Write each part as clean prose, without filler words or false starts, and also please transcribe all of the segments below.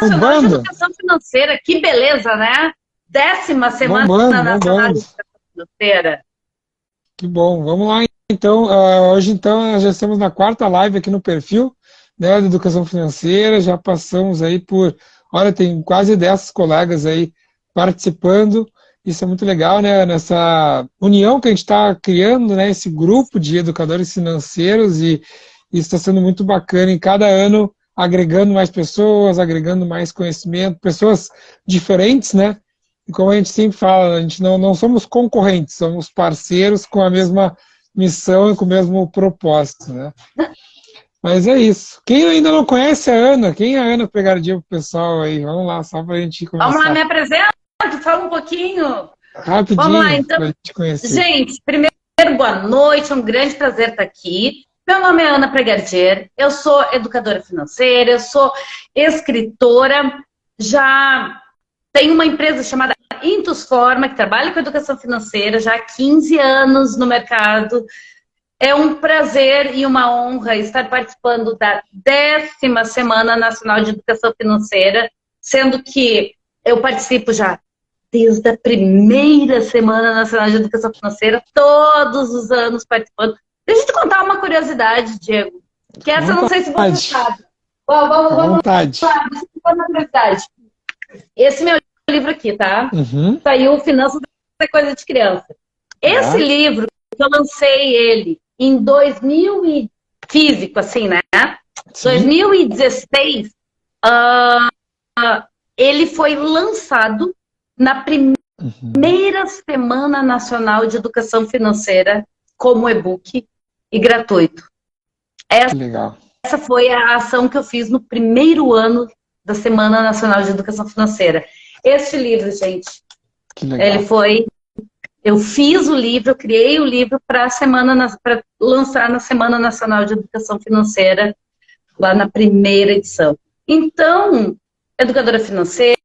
Nacional de Bombando. Educação Financeira. Que beleza, né? 10ª Semana Bombando, Nacional de bombando. Educação Financeira. Que bom. Vamos lá, então. Hoje, então, nós já estamos na 4ª live aqui no perfil, né, de educação financeira. Já passamos aí por... Olha, tem quase 10 colegas aí participando. Isso é muito legal, né? Nessa união que a gente está criando, né? Esse grupo de educadores financeiros e isso está sendo muito bacana. Em cada ano, agregando mais pessoas, agregando mais conhecimento, pessoas diferentes, né? E como a gente sempre fala, a gente não somos concorrentes, somos parceiros com a mesma missão e com o mesmo propósito, né? Mas é isso. Quem ainda não conhece a Ana? Quem é a Ana Pregardia pro pessoal aí? Vamos lá, só para a gente Vamos lá, começar. me apresenta, fala um pouquinho. Vamos lá, Rapidinho, então. para a gente conhecer. Gente, primeiro, boa noite, é um grande prazer estar aqui. Meu nome é Ana Pregardier, eu sou educadora financeira, eu sou escritora, já tenho uma empresa chamada Intus Forma, que trabalha com educação financeira já há 15 anos no mercado. É um prazer e uma honra estar participando da 10ª Semana Nacional de Educação Financeira, sendo que eu participo já desde a primeira Semana Nacional de Educação Financeira, todos os anos participando. Deixa eu te contar uma curiosidade, Diego, que essa eu não sei se você sabe. Vamos lá, deixa eu te contar uma curiosidade. Esse meu livro aqui, tá? Saiu Finanças é Coisa de Criança. Esse livro, eu lancei ele em 2000 e físico, assim, né? Sim. 2016, ele foi lançado na primeira Semana Nacional de Educação Financeira como e-book e gratuito. Essa foi a ação que eu fiz no primeiro ano da Semana Nacional de Educação Financeira. Este livro, gente, ele foi... Eu fiz o livro, eu criei o livro para lançar na Semana Nacional de Educação Financeira, lá na primeira edição. Então, educadora financeira,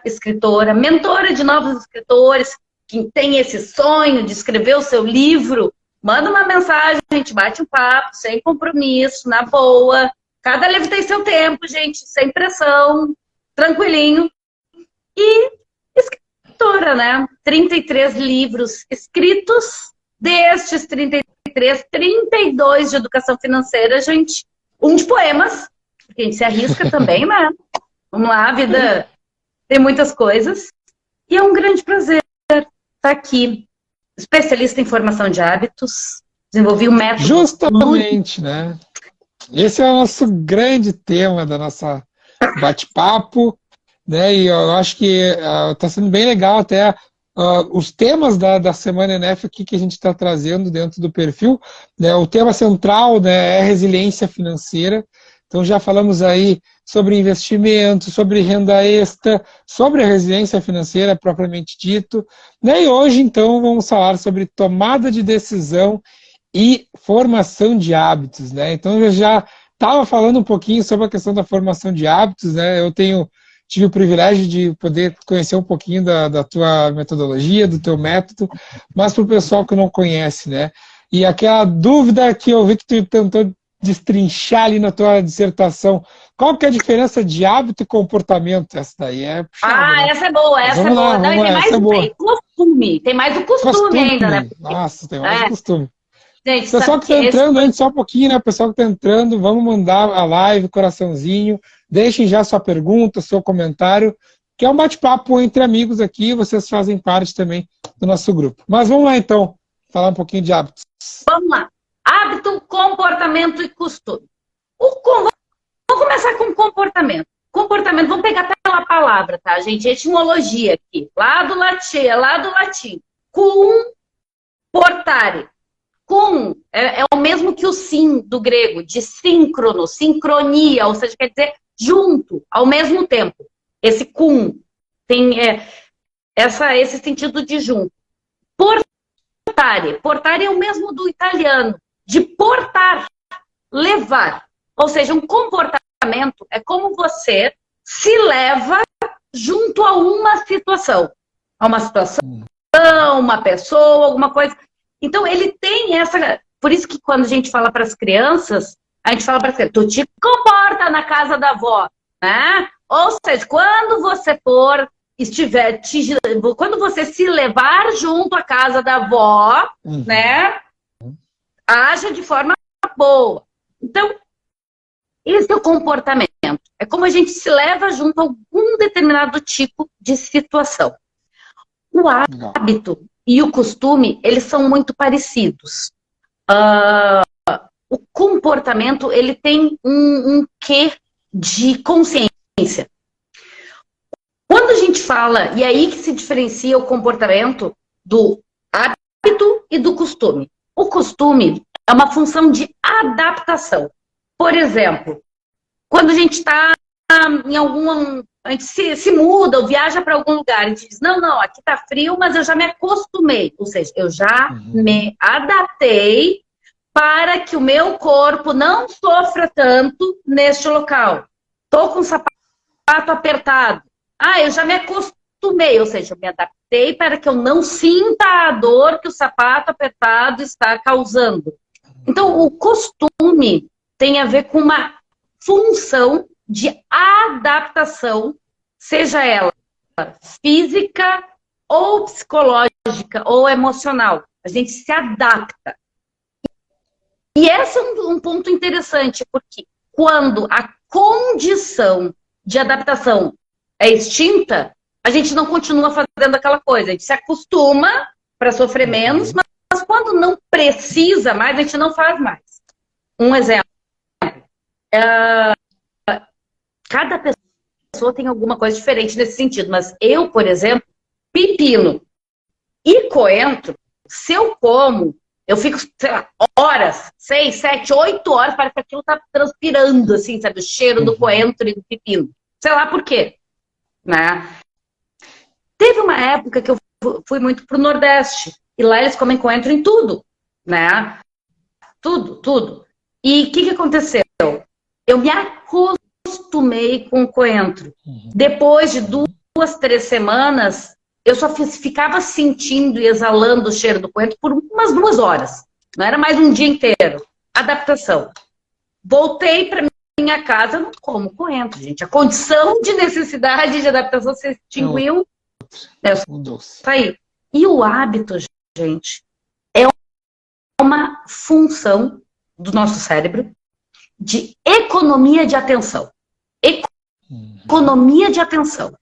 escritora, mentora de novos escritores, quem tem esse sonho de escrever o seu livro, manda uma mensagem, a gente bate um papo, sem compromisso, na boa. Cada livro tem seu tempo, gente, sem pressão, tranquilinho. E escritora, né? 33 livros escritos, destes 33, 32 de educação financeira, gente. Um de poemas, porque a gente se arrisca também, né? Vamos lá, a vida tem muitas coisas. E é um grande prazer estar aqui. Especialista em formação de hábitos, desenvolvi um método... Justamente, né? Esse é o nosso grande tema da nossa bate-papo, né? E eu acho que está sendo bem legal até os temas da Semana ENEF aqui que a gente está trazendo dentro do perfil, né? O tema central, né, é resiliência financeira. Então já falamos aí sobre investimento, sobre renda extra, sobre a resiliência financeira propriamente dito, né? E hoje então vamos falar sobre tomada de decisão e formação de hábitos, né? Então eu já estava falando um pouquinho sobre a questão da formação de hábitos, né? Eu tive o privilégio de poder conhecer um pouquinho da tua metodologia, do teu método, mas para o pessoal que não conhece, né? E aquela dúvida que eu vi que tu tentou destrinchar ali na tua dissertação, qual que é a diferença de hábito e comportamento? Essa daí é puxada, né? Essa é boa, essa é boa. Não, e tem mais costume, tem mais o costume ainda, né? Nossa, tem mais o costume. Gente, o pessoal que está entrando, antes só um pouquinho, né? O pessoal que está entrando, vamos mandar a live, coraçãozinho, deixem já sua pergunta, seu comentário, que é um bate-papo entre amigos aqui, vocês fazem parte também do nosso grupo. Mas vamos lá então, falar um pouquinho de hábitos. Vamos lá. Hábito, comportamento e costume. Vamos começar com comportamento. Comportamento, vamos pegar pela palavra, tá, gente? Etimologia aqui, lá do latim. Cum, portare. Cum é o mesmo que o sim do grego, de síncrono, sincronia, ou seja, quer dizer junto, ao mesmo tempo. Esse cum tem esse sentido de junto. Portare. Portare é o mesmo do italiano, de portar, levar. Ou seja, um comportamento é como você se leva junto a uma situação. A uma situação, uma pessoa, alguma coisa. Então, ele tem essa... Por isso que quando a gente fala para as crianças, a gente fala para as crianças, tu te comporta na casa da avó. né? Ou seja, quando você quando você se levar junto à casa da avó, né? Haja de forma boa. Então, esse é o comportamento. É como a gente se leva junto a algum determinado tipo de situação. O hábito e o costume, eles são muito parecidos. O comportamento, ele tem um quê de consciência. Quando a gente fala, e é aí que se diferencia o comportamento do hábito e do costume. O costume é uma função de adaptação. Por exemplo, quando a gente está em algum... A gente se muda ou viaja para algum lugar, a gente diz, não, aqui está frio, mas eu já me acostumei. Ou seja, eu já me adaptei para que o meu corpo não sofra tanto neste local. Estou com o sapato apertado. Eu já me acostumei, ou seja, eu me adaptei para que eu não sinta a dor que o sapato apertado está causando. Então, o costume tem a ver com uma função de adaptação, seja ela física ou psicológica ou emocional. A gente se adapta. E esse é um ponto interessante, porque quando a condição de adaptação é extinta, a gente não continua fazendo aquela coisa. A gente se acostuma para sofrer menos, mas quando não precisa mais, a gente não faz mais. Um exemplo. Cada pessoa tem alguma coisa diferente nesse sentido, mas eu, por exemplo, pepino e coentro, se eu como, eu fico, sei lá, horas, 6, 7, 8 horas, parece que aquilo tá transpirando, assim, sabe? O cheiro do coentro e do pepino. Sei lá por quê, né? Teve uma época que eu fui muito pro Nordeste, e lá eles comem coentro em tudo, né? Tudo. E o que aconteceu? Eu me acostumei com o coentro. Depois de 2, 3 semanas, eu só ficava sentindo e exalando o cheiro do coentro por umas 2 horas. Não era mais um dia inteiro. Adaptação. Voltei para minha casa, eu não como coentro, gente. A condição de necessidade de adaptação se extinguiu. Aí. E o hábito, gente, é uma função do nosso cérebro de economia de atenção. Economia de atenção.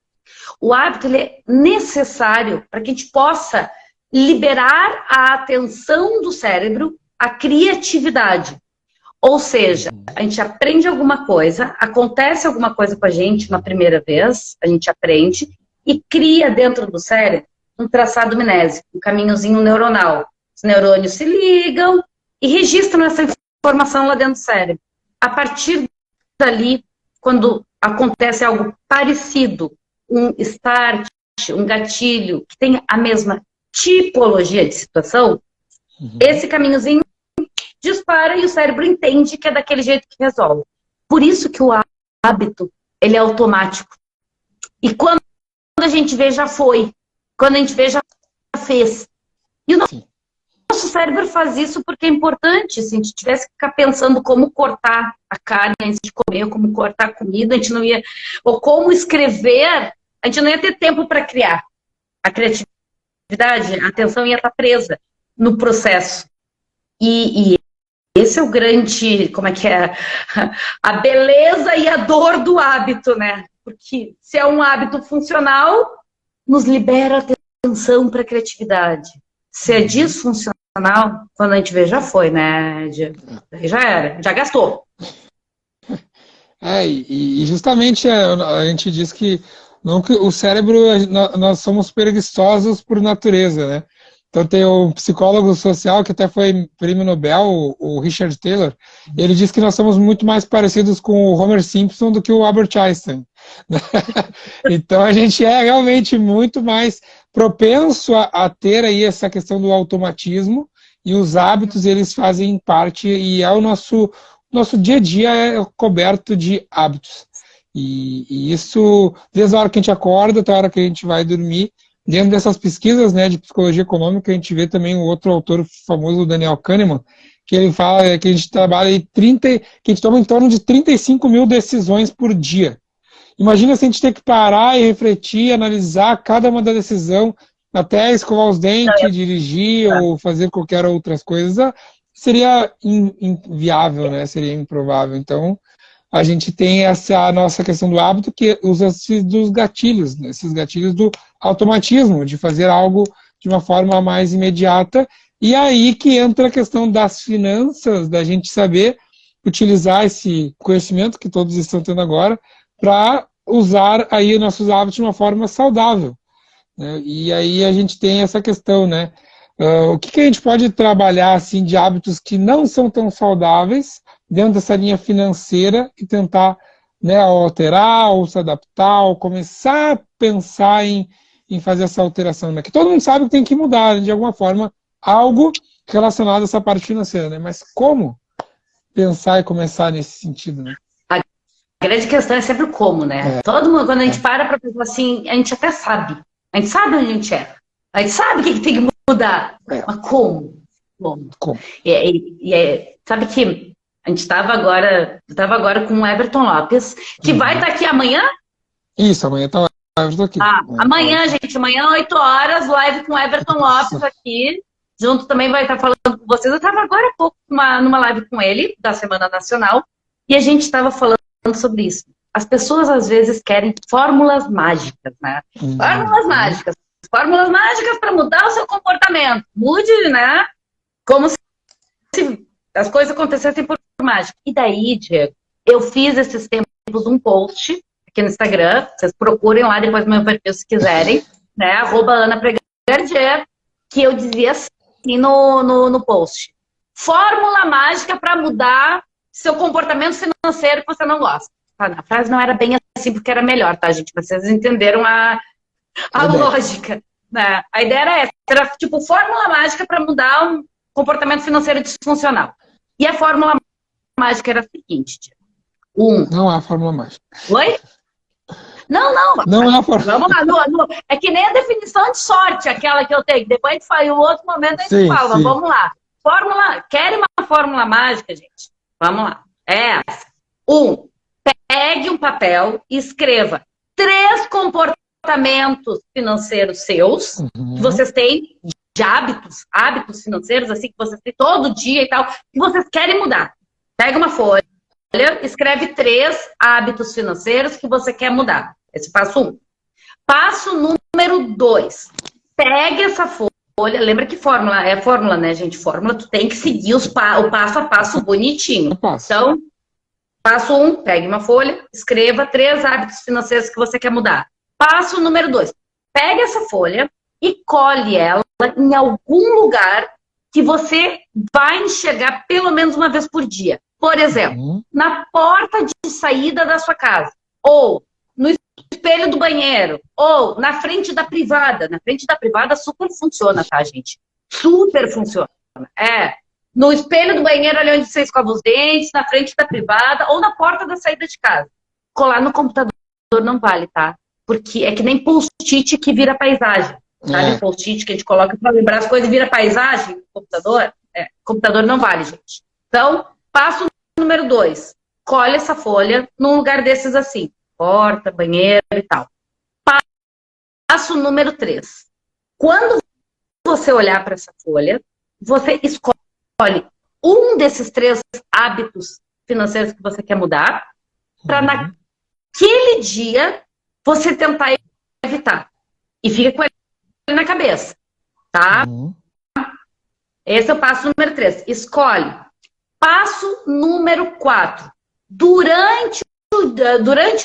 O hábito ele é necessário para que a gente possa liberar a atenção do cérebro, a criatividade. Ou seja, a gente aprende alguma coisa, acontece alguma coisa com a gente na primeira vez, a gente aprende e cria dentro do cérebro um traçado mnésico, um caminhozinho neuronal. Os neurônios se ligam e registram essa informação lá dentro do cérebro. A partir dali, quando acontece algo parecido, um start, um gatilho, que tem a mesma tipologia de situação, esse caminhozinho dispara e o cérebro entende que é daquele jeito que resolve. Por isso que o hábito, ele é automático. E quando a gente vê, já foi. Quando a gente vê, já fez. E o nosso cérebro faz isso porque é importante. Se a gente tivesse que ficar pensando como cortar a carne antes de comer, ou como cortar a comida, a gente não ia... Ou como escrever, a gente não ia ter tempo para criar. A criatividade, a atenção ia estar presa no processo. E esse é o grande, como é que é? A beleza e a dor do hábito, né? Porque se é um hábito funcional, nos libera atenção para a criatividade. Se é disfuncional, quando a gente vê, já foi, né? Já era, já gastou. E justamente a gente diz que o cérebro, nós somos preguiçosos por natureza, né? Então tem um psicólogo social que até foi prêmio Nobel, o Richard Taylor, ele diz que nós somos muito mais parecidos com o Homer Simpson do que o Albert Einstein. Então a gente é realmente muito mais propenso a ter aí essa questão do automatismo, e os hábitos eles fazem parte, e é o nosso dia a dia é coberto de hábitos. E isso, desde a hora que a gente acorda até a hora que a gente vai dormir. Dentro dessas pesquisas, né, de psicologia econômica, a gente vê também um outro autor famoso, o Daniel Kahneman, que ele fala que a gente trabalha que a gente toma em torno de 35 mil decisões por dia. imagina se a gente ter que parar e refletir, analisar cada uma da decisão, até escovar os dentes, dirigir ou fazer qualquer outras coisas, seria inviável, né? Seria improvável. Então, a gente tem essa nossa questão do hábito que usa-se dos gatilhos, né? Esses gatilhos do automatismo, de fazer algo de uma forma mais imediata. E aí que entra a questão das finanças, da gente saber utilizar esse conhecimento que todos estão tendo agora para usar aí nossos hábitos de uma forma saudável, né? E aí a gente tem essa questão, né? O que a gente pode trabalhar assim, de hábitos que não são tão saudáveis dentro dessa linha financeira e tentar, né, alterar ou se adaptar ou começar a pensar em fazer essa alteração, né? Que todo mundo sabe que tem que mudar, né, de alguma forma, algo relacionado a essa parte financeira, né? Mas como pensar e começar nesse sentido, né? A grande questão é sempre o como, né? Todo mundo, quando a gente para pensar assim, a gente até sabe. A gente sabe onde a gente erra. A gente sabe o que tem que mudar. Mas como? Como? Sabe que a gente estava agora com o Everton Lopes, que vai estar aqui amanhã? Isso, amanhã está aqui. Amanhã, gente, amanhã, 8 horas, live com o Everton Lopes aqui. Junto também vai estar falando com vocês. Eu estava agora há pouco numa live com ele, da Semana Nacional, e a gente estava falando sobre isso. As pessoas, às vezes, querem fórmulas mágicas, né? Fórmulas mágicas para mudar o seu comportamento. Mude, né? Como se as coisas acontecessem por mágica. E daí, Diego, eu fiz esses tempos um post aqui no Instagram, vocês procurem lá depois no meu perfil se quiserem, né? @AnaPregardier, que eu dizia assim no post. Fórmula mágica para mudar seu comportamento financeiro que você não gosta. A frase não era bem assim, porque era melhor, tá, gente? Vocês entenderam a lógica, né? A ideia era essa. Era tipo fórmula mágica para mudar um comportamento financeiro disfuncional. E a fórmula mágica era a seguinte, Não há fórmula mágica. Oi? Não. Não é a fórmula. Vamos lá. É que nem a definição de sorte, aquela que eu tenho. Depois a gente faz, em outro momento a gente fala. Sim. Vamos lá. Querem uma fórmula mágica, gente? Vamos lá. É essa. Pegue um papel e escreva 3 comportamentos financeiros seus, que vocês têm, de hábitos financeiros, assim, que vocês têm todo dia e tal, que vocês querem mudar. Pega uma folha, escreve 3 hábitos financeiros que você quer mudar. Esse passo 1. Passo número 2. Pegue essa folha, lembra que fórmula é fórmula, né, gente? Fórmula, tu tem que seguir o passo a passo bonitinho. Então, passo 1, pegue uma folha, escreva 3 hábitos financeiros que você quer mudar. Passo número 2, pegue essa folha e colhe ela em algum lugar que você vai enxergar pelo menos uma vez por dia. Por exemplo, na porta de saída da sua casa, ou no espelho do banheiro, ou na frente da privada. Na frente da privada super funciona, tá, gente? Super funciona. No espelho do banheiro, ali onde você escova os dentes, na frente da privada, ou na porta da saída de casa. Colar no computador não vale, tá? Porque é que nem post-it que vira paisagem. Sabe? Post-it que a gente coloca para lembrar as coisas e vira paisagem no computador? Computador não vale, gente. Então, passo número 2. Colhe essa folha num lugar desses assim. Porta, banheiro e tal. Passo número 3. Quando você olhar para essa folha, você escolhe um desses 3 hábitos financeiros que você quer mudar para naquele dia você tentar evitar. E fica com ele na cabeça, tá? Esse é o passo número 3. Escolhe. Passo número 4. Durante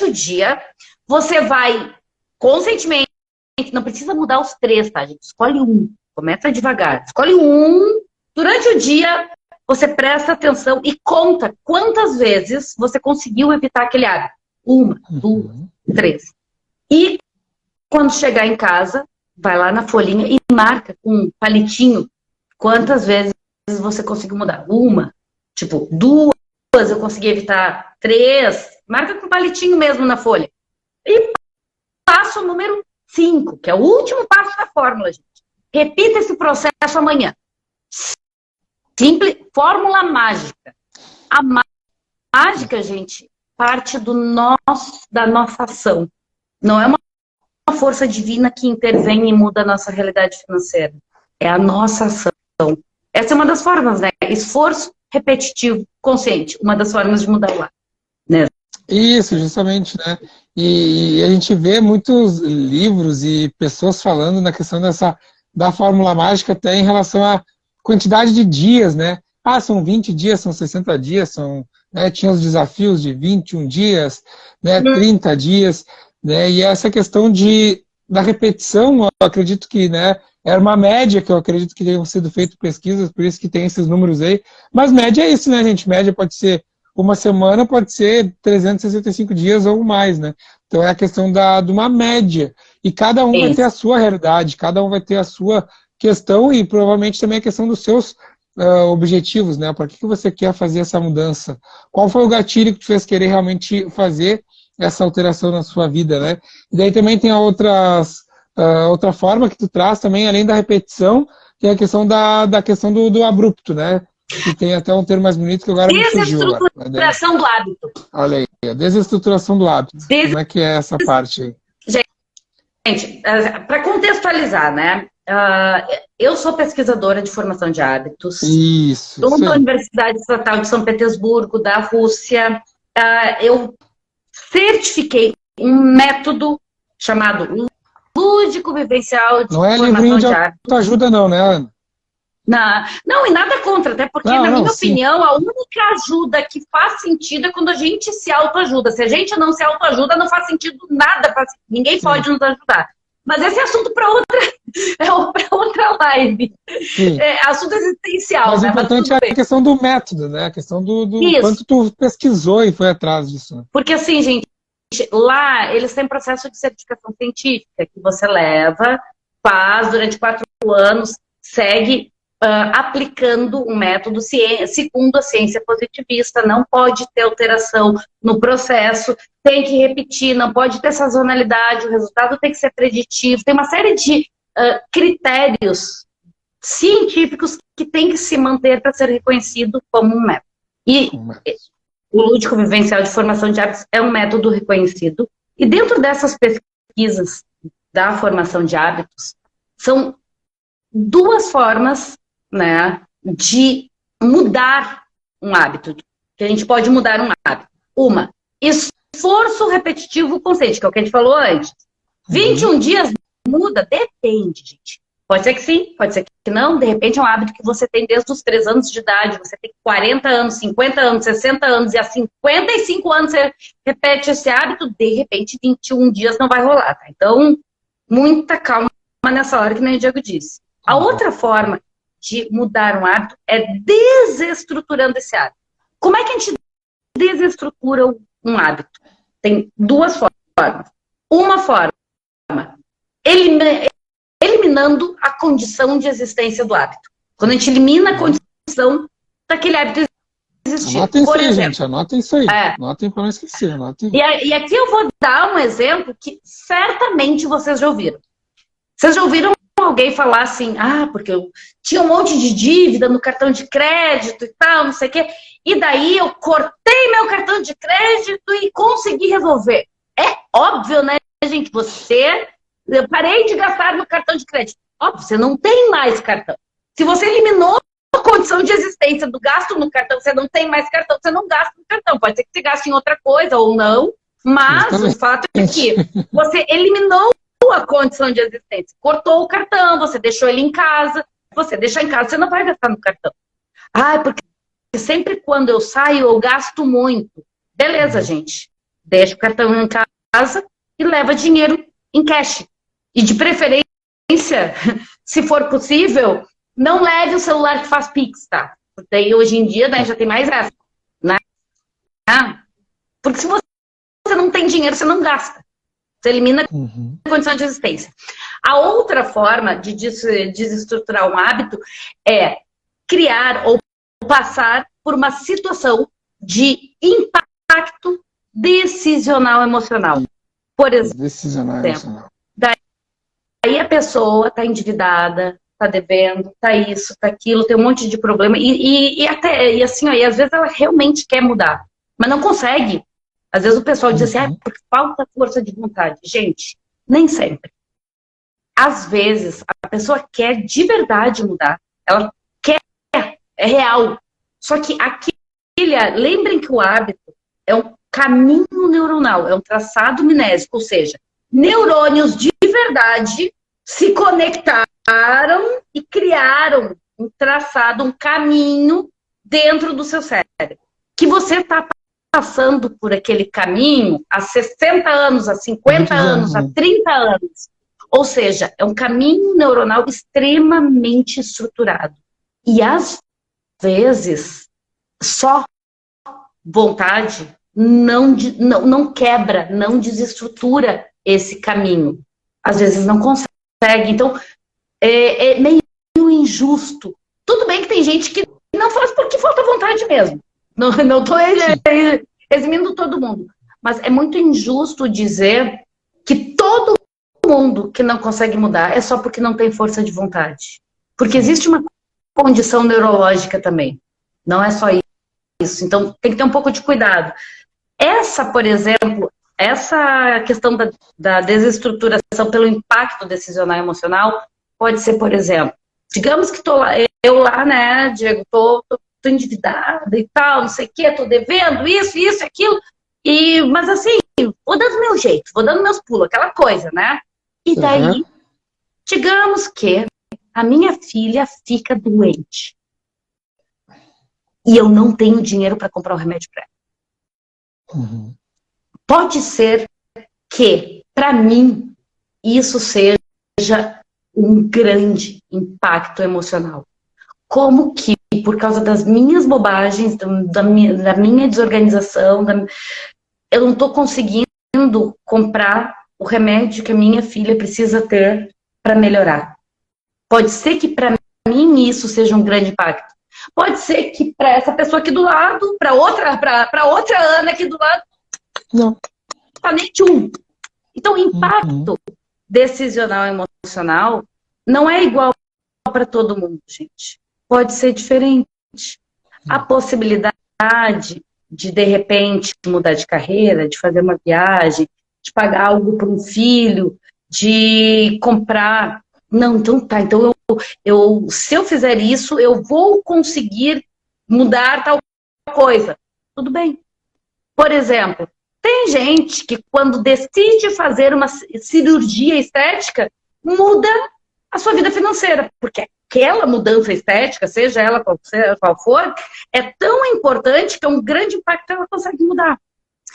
o dia, você vai conscientemente, não precisa mudar os 3, tá, gente? Escolhe um. Começa devagar. Escolhe um. Durante o dia, você presta atenção e conta quantas vezes você conseguiu evitar aquele hábito. 1, 2, 3. E quando chegar em casa, vai lá na folhinha e marca com um palitinho quantas vezes você conseguiu mudar. 1, tipo, 2 eu consegui evitar, 3. Marca com palitinho mesmo na folha. E passo número 5, que é o último passo da fórmula, gente. Repita esse processo amanhã. Simples, fórmula mágica. A mágica, gente, parte da nossa ação. Não é uma força divina que intervém e muda a nossa realidade financeira. É a nossa ação. Essa é uma das formas, né? Esforço repetitivo, consciente. Uma das formas de mudar o hábito. Né? Isso, justamente, né? E a gente vê muitos livros e pessoas falando na questão da fórmula mágica até em relação à quantidade de dias, né? Ah, são 20 dias, são 60 dias, né, tinha os desafios de 21 dias, né, 30 dias, né? E essa questão da repetição, eu acredito que, né, era uma média que eu acredito que tenham sido feitas pesquisas, por isso que tem esses números aí. Mas média é isso, né, gente? Média pode ser uma semana, pode ser 365 dias ou mais, né? Então é a questão de uma média. E cada um vai ter a sua realidade, cada um vai ter a sua questão e provavelmente também a questão dos seus objetivos, né? Por que você quer fazer essa mudança? Qual foi o gatilho que te fez querer realmente fazer essa alteração na sua vida, né? E daí também tem outra forma que tu traz também, além da repetição, tem a questão da questão do abrupto, né? Que tem até um termo mais bonito que agora me fugiu. Desestruturação do hábito. Olha aí, a desestruturação do hábito. Como é que é essa parte aí? Gente, para contextualizar, né? Eu sou pesquisadora de formação de hábitos. Isso. Estou na Universidade Estatal de São Petersburgo, da Rússia. Eu certifiquei um método chamado lúdico vivencial de formação de hábitos. Não é livrinho de autoajuda não, né, Ana? Não, e nada contra, até porque, na minha opinião, a única ajuda que faz sentido é quando a gente se autoajuda. Se a gente não se autoajuda, não faz sentido nada, ninguém pode nos ajudar. Mas esse é assunto para outra live. É assunto existencial. Mas né? o importante é a questão do método, né? A questão do quanto tu pesquisou e foi atrás disso. Né? Porque assim, gente, lá eles têm processo de certificação científica que você leva, faz durante 4 anos, segue aplicando um método segundo a ciência positivista, não pode ter alteração no processo, tem que repetir, não pode ter sazonalidade, o resultado tem que ser preditivo, tem uma série de critérios científicos que tem que se manter para ser reconhecido como um método. E o lúdico vivencial de formação de hábitos é um método reconhecido, e dentro dessas pesquisas da formação de hábitos, são 2 formas, né, de mudar um hábito, que a gente pode mudar um hábito. Uma, esforço repetitivo consciente, que é o que a gente falou antes. 21 dias muda? Depende, gente. Pode ser que sim, pode ser que não. De repente é um hábito que você tem desde os 3 anos de idade, você tem 40 anos, 50 anos, 60 anos, e há 55 anos você repete esse hábito, de repente 21 dias não vai rolar, tá? Então, muita calma nessa hora, que nem o Diego disse. A outra forma de mudar um hábito é desestruturando esse hábito. Como é que a gente desestrutura um hábito? Tem 2 formas. Uma forma, eliminando a condição de existência do hábito. Quando a gente elimina a condição daquele hábito existir. Anotem isso aí, gente. Anotem isso aí. Anotem para não esquecer. Anotem. E aqui eu vou dar um exemplo que certamente vocês já ouviram. Vocês já ouviram alguém falar assim, porque eu tinha um monte de dívida no cartão de crédito e tal, não sei o quê, e daí eu cortei meu cartão de crédito e consegui resolver. É óbvio, né, gente? Eu parei de gastar no cartão de crédito. Óbvio, você não tem mais cartão. Se você eliminou a condição de existência do gasto no cartão, você não tem mais cartão, você não gasta no cartão. Pode ser que você gaste em outra coisa ou não, mas o fato é que você eliminou a condição de existência. Cortou o cartão, você deixou ele em casa. Você deixar em casa, você não vai gastar no cartão. Porque sempre quando eu saio, eu gasto muito. Beleza, gente. Deixa o cartão em casa e leva dinheiro em cash. E de preferência, se for possível, não leve o celular que faz Pix, tá? Porque daí, hoje em dia, já tem mais essa. Né? Porque se você não tem dinheiro, você não gasta. Você elimina a condição de existência. A outra forma de desestruturar um hábito é criar ou passar por uma situação de impacto decisional emocional. Por exemplo, decisional emocional. Daí a pessoa está endividada, está devendo, está isso, está aquilo, tem um monte de problema. E às vezes ela realmente quer mudar, mas não consegue. Às vezes o pessoal diz assim, porque falta força de vontade. Gente, nem sempre. Às vezes, a pessoa quer de verdade mudar. Ela quer, é real. Só que lembrem que o hábito é um caminho neuronal, é um traçado minésico, ou seja, neurônios de verdade se conectaram e criaram um traçado, um caminho dentro do seu cérebro. Que você está passando por aquele caminho há 60 anos, há 50 anos, há 30 anos. Ou seja, é um caminho neuronal extremamente estruturado. E às vezes, só vontade não quebra, não desestrutura esse caminho. Às vezes não consegue. Então, é meio injusto. Tudo bem que tem gente que não faz porque falta vontade mesmo. Não estou eximindo todo mundo. Mas é muito injusto dizer que todo mundo que não consegue mudar é só porque não tem força de vontade. Porque existe uma condição neurológica também. Não é só isso. Então, tem que ter um pouco de cuidado. Por exemplo, essa questão da desestruturação pelo impacto decisional e emocional pode ser, por exemplo, digamos que eu lá, né, Diego, tô endividada e tal, não sei o quê, tô devendo isso, aquilo, mas assim, vou dando meu jeito, vou dando meus pulos, aquela coisa, né? E daí, digamos que a minha filha fica doente e eu não tenho dinheiro para comprar o remédio para ela. Pode ser que, para mim, isso seja um grande impacto emocional. Como que, por causa das minhas bobagens, da minha desorganização, eu não estou conseguindo comprar o remédio que a minha filha precisa ter para melhorar. Pode ser que, para mim, isso seja um grande impacto. Pode ser que, para essa pessoa aqui do lado, para outra Ana aqui do lado, não tá nem tchum. Então, o impacto decisional e emocional não é igual para todo mundo, gente. Pode ser diferente. A possibilidade de repente, mudar de carreira, de fazer uma viagem, de pagar algo para um filho, de comprar... Não, então tá. Então, se eu fizer isso, eu vou conseguir mudar tal coisa. Tudo bem. Por exemplo, tem gente que quando decide fazer uma cirurgia estética, muda a sua vida financeira, porque aquela mudança estética, seja ela qual for, é tão importante que é um grande impacto que ela consegue mudar.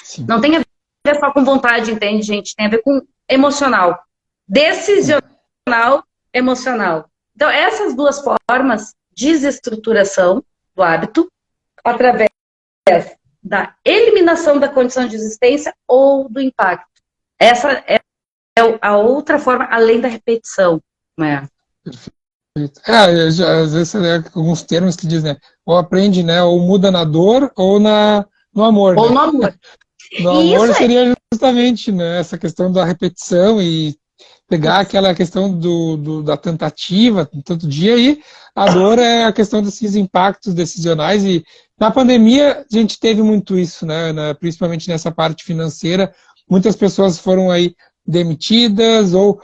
Sim. Não tem a ver só com vontade, entende, gente? Tem a ver com emocional. Decisional, emocional. Então, essas duas formas de desestruturação do hábito, através da eliminação da condição de existência ou do impacto. Essa é a outra forma, além da repetição. Né? Perfeito. Às vezes você lê alguns termos que dizem, né? Ou aprende, né? Ou muda na dor ou no amor. Ou né? no amor. No amor seria justamente, né, essa questão da repetição e pegar aquela questão da tentativa todo dia, e a dor é a questão desses impactos decisionais. E na pandemia a gente teve muito isso, né, principalmente nessa parte financeira. Muitas pessoas foram aí demitidas, ou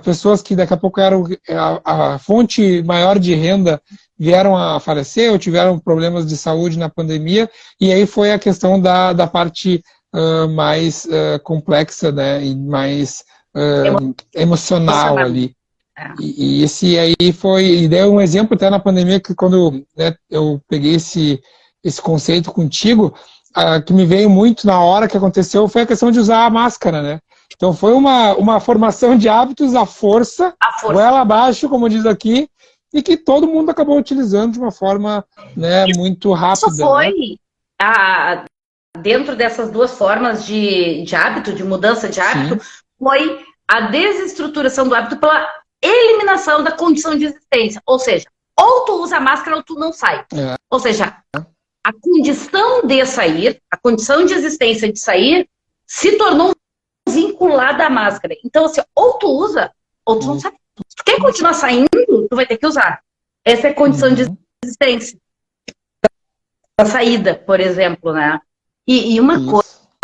pessoas que daqui a pouco eram a fonte maior de renda vieram a falecer ou tiveram problemas de saúde na pandemia, e aí foi a questão da parte mais complexa, né, e mais emocional ali. E esse aí e deu um exemplo até na pandemia, que quando, né, eu peguei esse conceito contigo, que me veio muito na hora que aconteceu, foi a questão de usar a máscara, né? Então foi uma formação de hábitos à força, goela abaixo, como diz aqui, e que todo mundo acabou utilizando de uma forma, né, muito rápida. Isso foi, né? Dentro dessas duas formas de hábito, de mudança de hábito, sim, foi a desestruturação do hábito pela eliminação da condição de existência. Ou seja, ou tu usa a máscara ou tu não sai. Ou seja, a condição de sair, a condição de existência de sair, se tornou vinculada à máscara. Então, assim, ou tu usa, ou tu não sai. Se tu quer continuar saindo, tu vai ter que usar. Essa é a condição de existência. A saída, por exemplo, né? E uma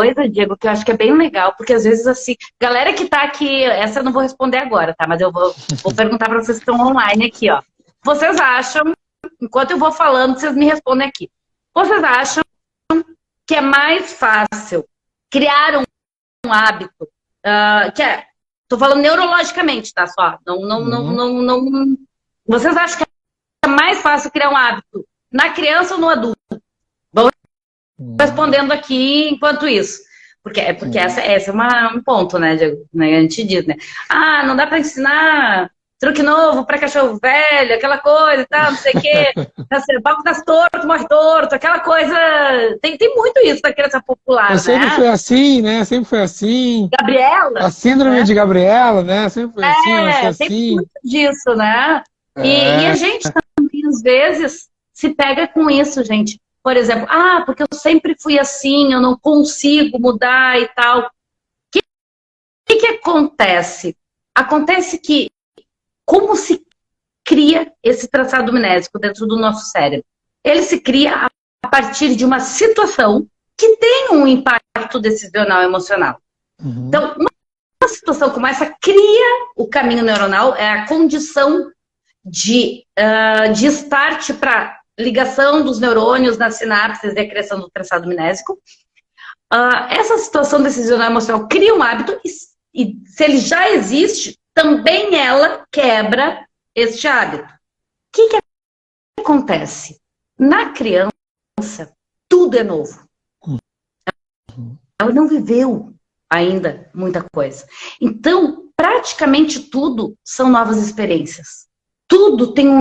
coisa, Diego, que eu acho que é bem legal, porque às vezes, assim, galera que tá aqui, essa eu não vou responder agora, tá? Mas eu vou perguntar para vocês que estão online aqui, ó. Vocês acham, enquanto eu vou falando, vocês me respondem aqui. Vocês acham que é mais fácil criar um hábito, tô falando neurologicamente, tá? Só, não. Vocês acham que é mais fácil criar um hábito na criança ou no adulto? Vamos respondendo aqui enquanto isso. Porque essa é um ponto, né, Diego? A gente diz, né? Ah, não dá para ensinar truque novo para cachorro velho, aquela coisa e tal, não sei o quê. Papo das torto, morre torto, aquela coisa. Tem muito isso da criança popular, sempre foi assim, né? Sempre foi assim. Gabriela. A síndrome de Gabriela, né? Sempre foi assim, nasceu assim. Tem muito disso, né? E a gente também, às vezes, se pega com isso, gente. Por exemplo, porque eu sempre fui assim, eu não consigo mudar e tal. O que acontece? Acontece que, como se cria esse traçado amnésico dentro do nosso cérebro? Ele se cria a partir de uma situação que tem um impacto decisional emocional. Então, uma situação como essa cria o caminho neuronal, é a condição de start para ligação dos neurônios nas sinapses e a criação do traçado amnésico. Essa situação decisional emocional cria um hábito e se ele já existe, também ela quebra este hábito. O que acontece? Na criança, tudo é novo. Ela não viveu ainda muita coisa. Então, praticamente tudo são novas experiências. Tudo tem um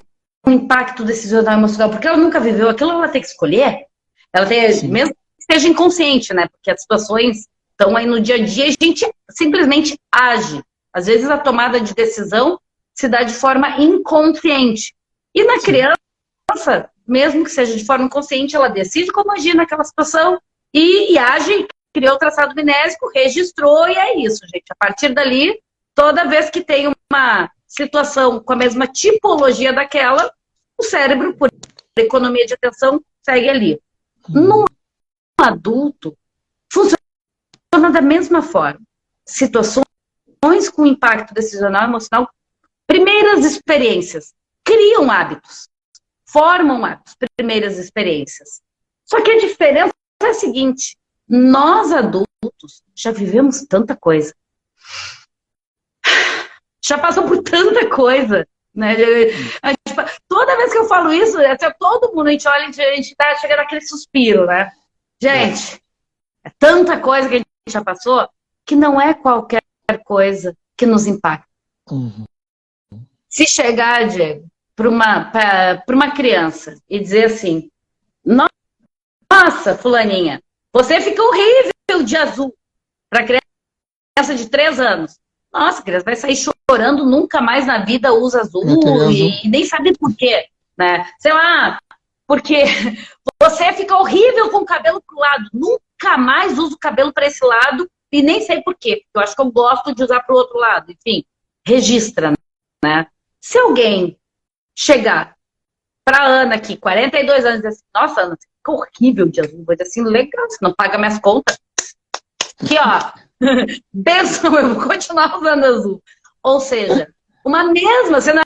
impacto decisional emocional, porque ela nunca viveu aquilo, ela tem que escolher. Ela tem, mesmo que seja inconsciente, né? Porque as situações estão aí no dia a dia e a gente simplesmente age. Às vezes a tomada de decisão se dá de forma inconsciente. E na criança, mesmo que seja de forma inconsciente, ela decide como agir naquela situação e age, criou o traçado amnésico, registrou e é isso, gente. A partir dali, toda vez que tem uma situação com a mesma tipologia daquela, o cérebro, por economia de atenção, segue ali. No adulto, funciona da mesma forma. Situações com impacto decisional e emocional, primeiras experiências, criam hábitos, formam hábitos, primeiras experiências. Só que a diferença é a seguinte, nós adultos já vivemos tanta coisa. Já passou por tanta coisa, né? Toda vez que eu falo isso, até todo mundo, a gente olha, a gente tá chegando naquele suspiro, né? Gente, é tanta coisa que a gente já passou que não é qualquer coisa que nos impacta. Se chegar, Diego, para uma criança e dizer assim, nossa, fulaninha, você fica horrível de azul para criança de 3 anos. Nossa, a criança vai sair chorando, nunca mais na vida usa azul e nem sabe por quê, né? Sei lá, porque você fica horrível com o cabelo pro lado, nunca mais uso o cabelo para esse lado e nem sei por quê, porque eu acho que eu gosto de usar pro outro lado. Enfim, registra, né? Se alguém chegar pra Ana aqui, 42 anos, e dizer assim, nossa, Ana, você fica horrível de azul, vou dizer assim, legal, você não paga minhas contas. Aqui, ó, benção, eu vou continuar usando azul. Ou seja, uma mesma, você não,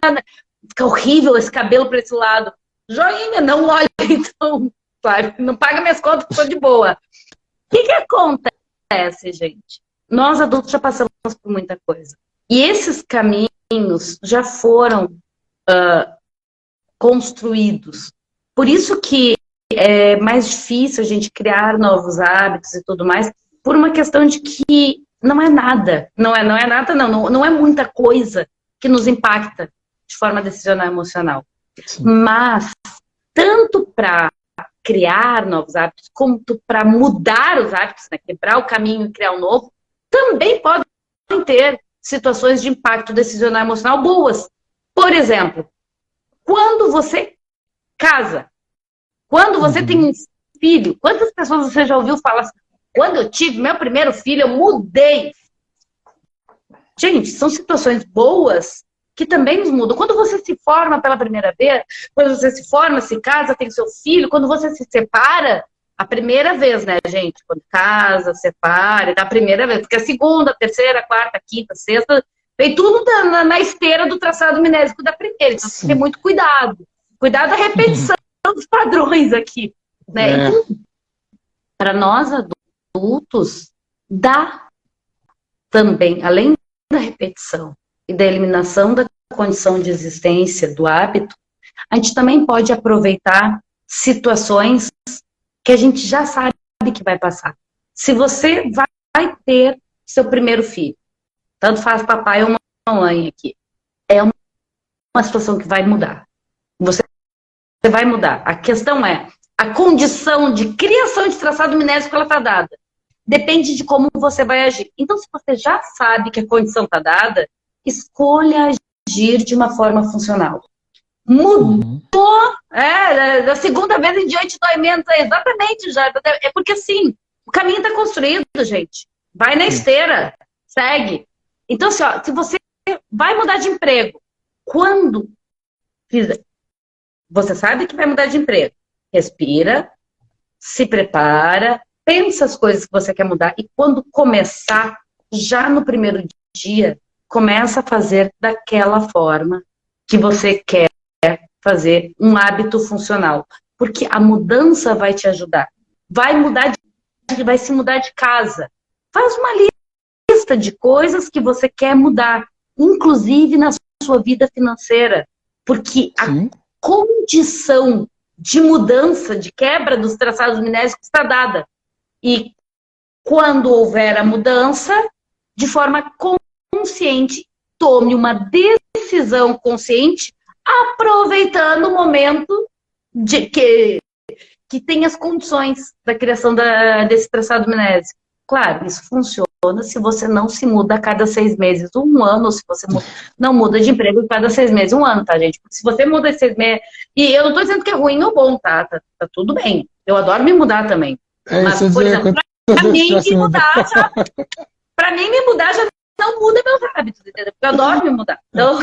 fica horrível esse cabelo para esse lado. Joinha, não olha, então, sabe? Não paga minhas contas, estou de boa. O que acontece, gente? Nós adultos já passamos por muita coisa. E esses caminhos já foram construídos. Por isso que é mais difícil a gente criar novos hábitos e tudo mais, por uma questão de que não é nada. Não é muita coisa que nos impacta de forma decisional e emocional. Sim. Mas, tanto para criar novos hábitos, quanto para mudar os hábitos, né, quebrar o caminho e criar um novo, também podem ter situações de impacto decisional e emocional boas. Por exemplo, quando você casa, quando você tem um filho, quantas pessoas você já ouviu falar assim, quando eu tive meu primeiro filho, eu mudei. Gente, são situações boas que também nos mudam. Quando você se forma pela primeira vez, quando você se forma, se casa, tem seu filho, quando você se separa, A primeira vez, né, gente? Quando casa, separa, a primeira vez. Porque a segunda, terceira, quarta, quinta, sexta, vem tudo na esteira do traçado minésico da primeira. Então, tem que ter muito cuidado. Cuidado da repetição dos padrões aqui. Né? Então, para nós adultos, dá também, além da repetição e da eliminação da condição de existência, do hábito, a gente também pode aproveitar situações que a gente já sabe que vai passar. Se você vai ter seu primeiro filho, tanto faz papai ou mamãe aqui, é uma situação que vai mudar. Você vai mudar. A questão é, a condição de criação de traçado minésico, ela está dada. Depende de como você vai agir. Então, se você já sabe que a condição está dada, escolha agir de uma forma funcional. Mudou, da segunda vez em diante dói menos, exatamente, já. É porque assim, o caminho está construído, gente. Vai na esteira, segue. Então, assim, ó, se você vai mudar de emprego, quando você sabe que vai mudar de emprego, respira, se prepara, pensa as coisas que você quer mudar e quando começar, já no primeiro dia, começa a fazer daquela forma que você quer fazer um hábito funcional. Porque a mudança vai te ajudar. Vai se mudar de casa. Faz uma lista de coisas que você quer mudar, inclusive na sua vida financeira. Porque a condição de mudança, de quebra dos traçados minésicos está dada. E quando houver a mudança, de forma consciente, tome uma decisão consciente, aproveitando o momento de que tem as condições da criação desse traçado minésico. Claro, isso funciona se você não se muda a cada 6 meses, 1 ano, ou se você não muda de emprego a cada 6 meses, 1 ano, tá, gente? Porque se você muda de 6 meses... E eu não tô dizendo que é ruim ou bom, tá? Tá tudo bem. Eu adoro me mudar também. Mas, por exemplo, pra mim me mudar já não muda meus hábitos, entendeu? Porque eu adoro me mudar. Então...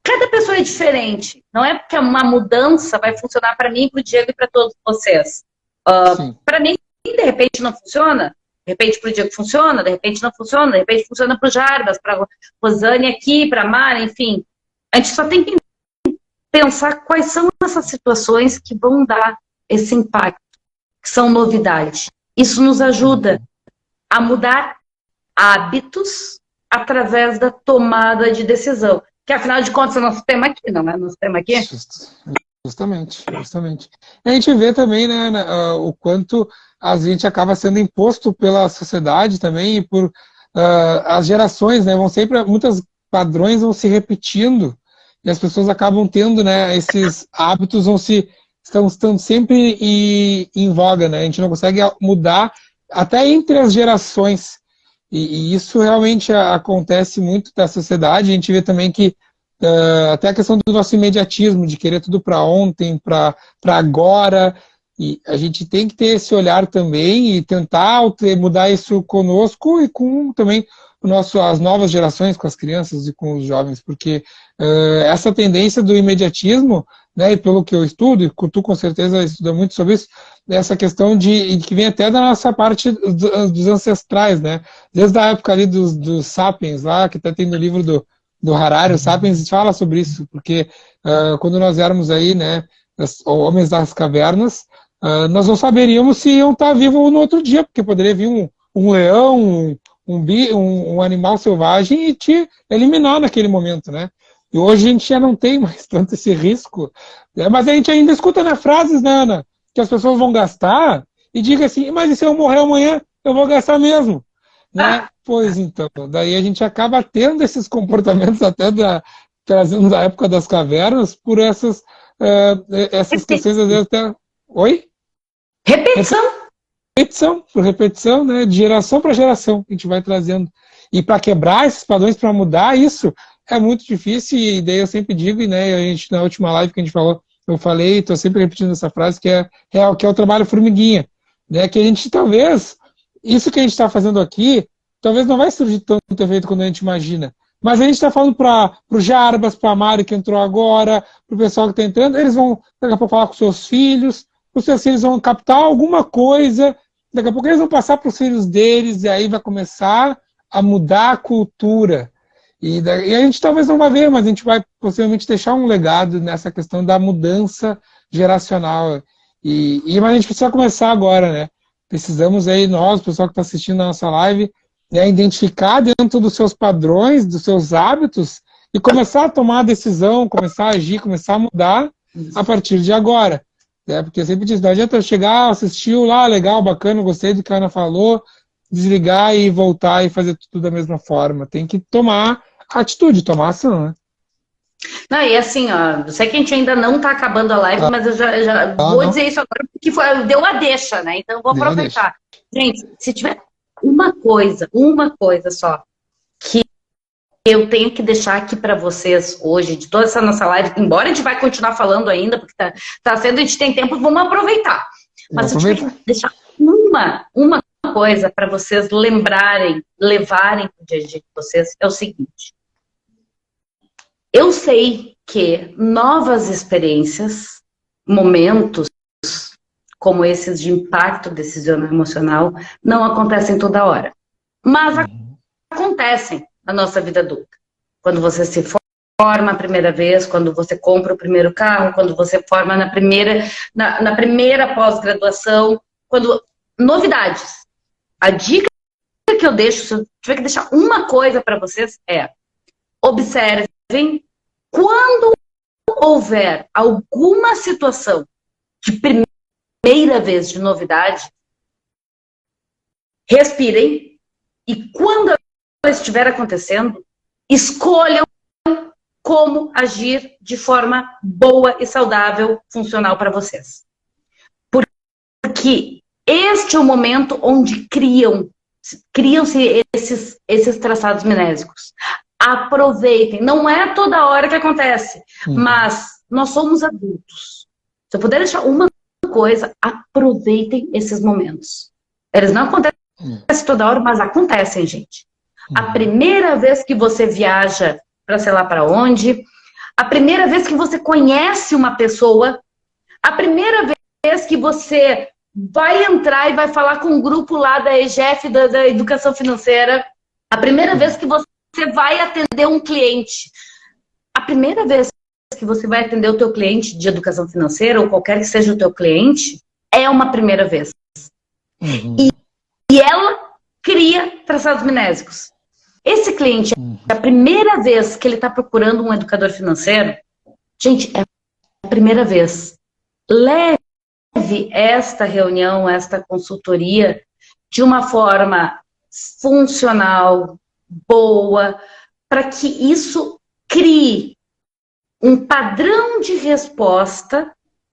Cada pessoa é diferente. Não é porque uma mudança vai funcionar para mim, para o Diego e para todos vocês. Para mim, de repente não funciona. De repente para o Diego funciona, de repente não funciona. De repente funciona para o Jarbas, para a Rosane aqui, para a Mara, enfim. A gente só tem que pensar quais são essas situações que vão dar esse impacto, que são novidade. Isso nos ajuda a mudar hábitos através da tomada de decisão. Que, afinal de contas, é o nosso tema aqui, não é? Nosso tema aqui? Justamente. A gente vê também, né, o quanto a gente acaba sendo imposto pela sociedade também e por as gerações, né? Muitos padrões vão se repetindo e as pessoas acabam tendo, né, esses hábitos estão sempre em voga, né? A gente não consegue mudar até entre as gerações. E isso realmente acontece muito da sociedade. A gente vê também que até a questão do nosso imediatismo, de querer tudo para ontem, para agora. E a gente tem que ter esse olhar também e tentar mudar isso conosco e com também as novas gerações, com as crianças e com os jovens, porque essa tendência do imediatismo, né, e pelo que eu estudo, e tu com certeza estuda muito sobre isso, essa questão que vem até da nossa parte dos ancestrais, né, desde a época ali dos Sapiens lá, que até tem no livro do Harari, o Sapiens fala sobre isso, porque quando nós éramos aí, né, homens das cavernas, nós não saberíamos se iam estar vivos no outro dia, porque poderia vir um leão, um animal selvagem e te eliminar naquele momento, né? E hoje a gente já não tem mais tanto esse risco. Né? Mas a gente ainda escuta, né, frases, né, Ana, que as pessoas vão gastar e diga assim, mas e se eu morrer amanhã, eu vou gastar mesmo. Né? Pois então, daí a gente acaba tendo esses comportamentos até trazendo da época das cavernas por essas questões, às vezes até... Oi? Repetição, né? De geração para geração que a gente vai trazendo. E para quebrar esses padrões, para mudar isso, é muito difícil, e daí eu sempre digo, né, a gente, na última live que a gente falou, eu falei, estou sempre repetindo essa frase, que é o trabalho formiguinha, né, que a gente talvez, isso que a gente está fazendo aqui, talvez não vai surgir tanto efeito quando a gente imagina, mas a gente está falando para o Jarbas, para a Mari que entrou agora, para o pessoal que está entrando, eles vão daqui a pouco falar com seus filhos, os seus filhos vão captar alguma coisa, daqui a pouco eles vão passar para os filhos deles, e aí vai começar a mudar a cultura. E a gente talvez não vai ver, mas a gente vai possivelmente deixar um legado nessa questão da mudança geracional. Mas a gente precisa começar agora, né? Precisamos aí, nós, o pessoal que está assistindo a nossa live, né, identificar dentro dos seus padrões, dos seus hábitos, e começar a tomar a decisão, começar a agir, começar a mudar a partir de agora. Né? Porque eu sempre disse, não adianta eu chegar, assistiu lá, legal, bacana, gostei do que a Ana falou, desligar e voltar e fazer tudo da mesma forma. Tem que tomar atitude, tomar ação, né? Não, e assim, ó, eu sei que a gente ainda não está acabando a live, mas eu já vou dizer isso agora, porque deu a deixa, né? Então eu vou aproveitar. Gente, se tiver uma coisa só, que eu tenho que deixar aqui para vocês hoje, de toda essa nossa live, embora a gente vai continuar falando ainda, porque tá sendo, a gente tem tempo, vamos aproveitar. Mas se eu tiver que deixar uma coisa para vocês lembrarem, levarem para o dia a dia de vocês, é o seguinte. Eu sei que novas experiências, momentos como esses de impacto decisional emocional, não acontecem toda hora. Mas acontecem na nossa vida adulta. Quando você se forma a primeira vez, quando você compra o primeiro carro, quando você forma na primeira pós-graduação, novidades. A dica que eu deixo, se eu tiver que deixar uma coisa para vocês, é: observem quando houver alguma situação de primeira vez de novidade, respirem e quando ela estiver acontecendo, escolham como agir de forma boa e saudável, funcional para vocês. Porque este é o momento onde criam-se esses traçados mnésicos. Aproveitem. Não é toda hora que acontece, mas nós somos adultos. Se eu puder deixar uma coisa, aproveitem esses momentos. Eles não acontecem toda hora, mas acontecem, gente. A primeira vez que você viaja para sei lá para onde, a primeira vez que você conhece uma pessoa, a primeira vez que você vai entrar e vai falar com um grupo lá da EGF, da Educação Financeira, a primeira vez que você vai atender um cliente, a primeira vez que você vai atender o teu cliente de educação financeira, ou qualquer que seja o teu cliente, é uma primeira vez. E ela cria traçados mnésicos. Esse cliente, a primeira vez que ele está procurando um educador financeiro, gente, é a primeira vez. Leve esta reunião, esta consultoria, de uma forma funcional, boa, para que isso crie um padrão de resposta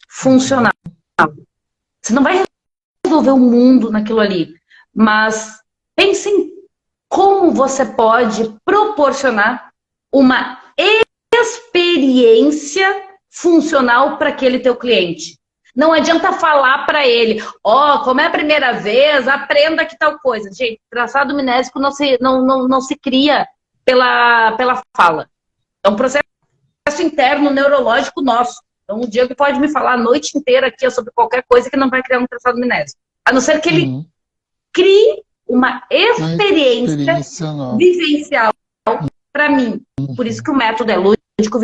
funcional. Você não vai resolver o mundo naquilo ali, mas pense em como você pode proporcionar uma experiência funcional para aquele teu cliente. Não adianta falar para ele, como é a primeira vez, aprenda que tal coisa. Gente, traçado mnésico não se cria pela fala. É um processo interno, neurológico nosso. Então o Diego pode me falar a noite inteira aqui sobre qualquer coisa que não vai criar um traçado mnésico. A não ser que ele crie uma experiência vivencial para mim. Por isso que o método é lúdico,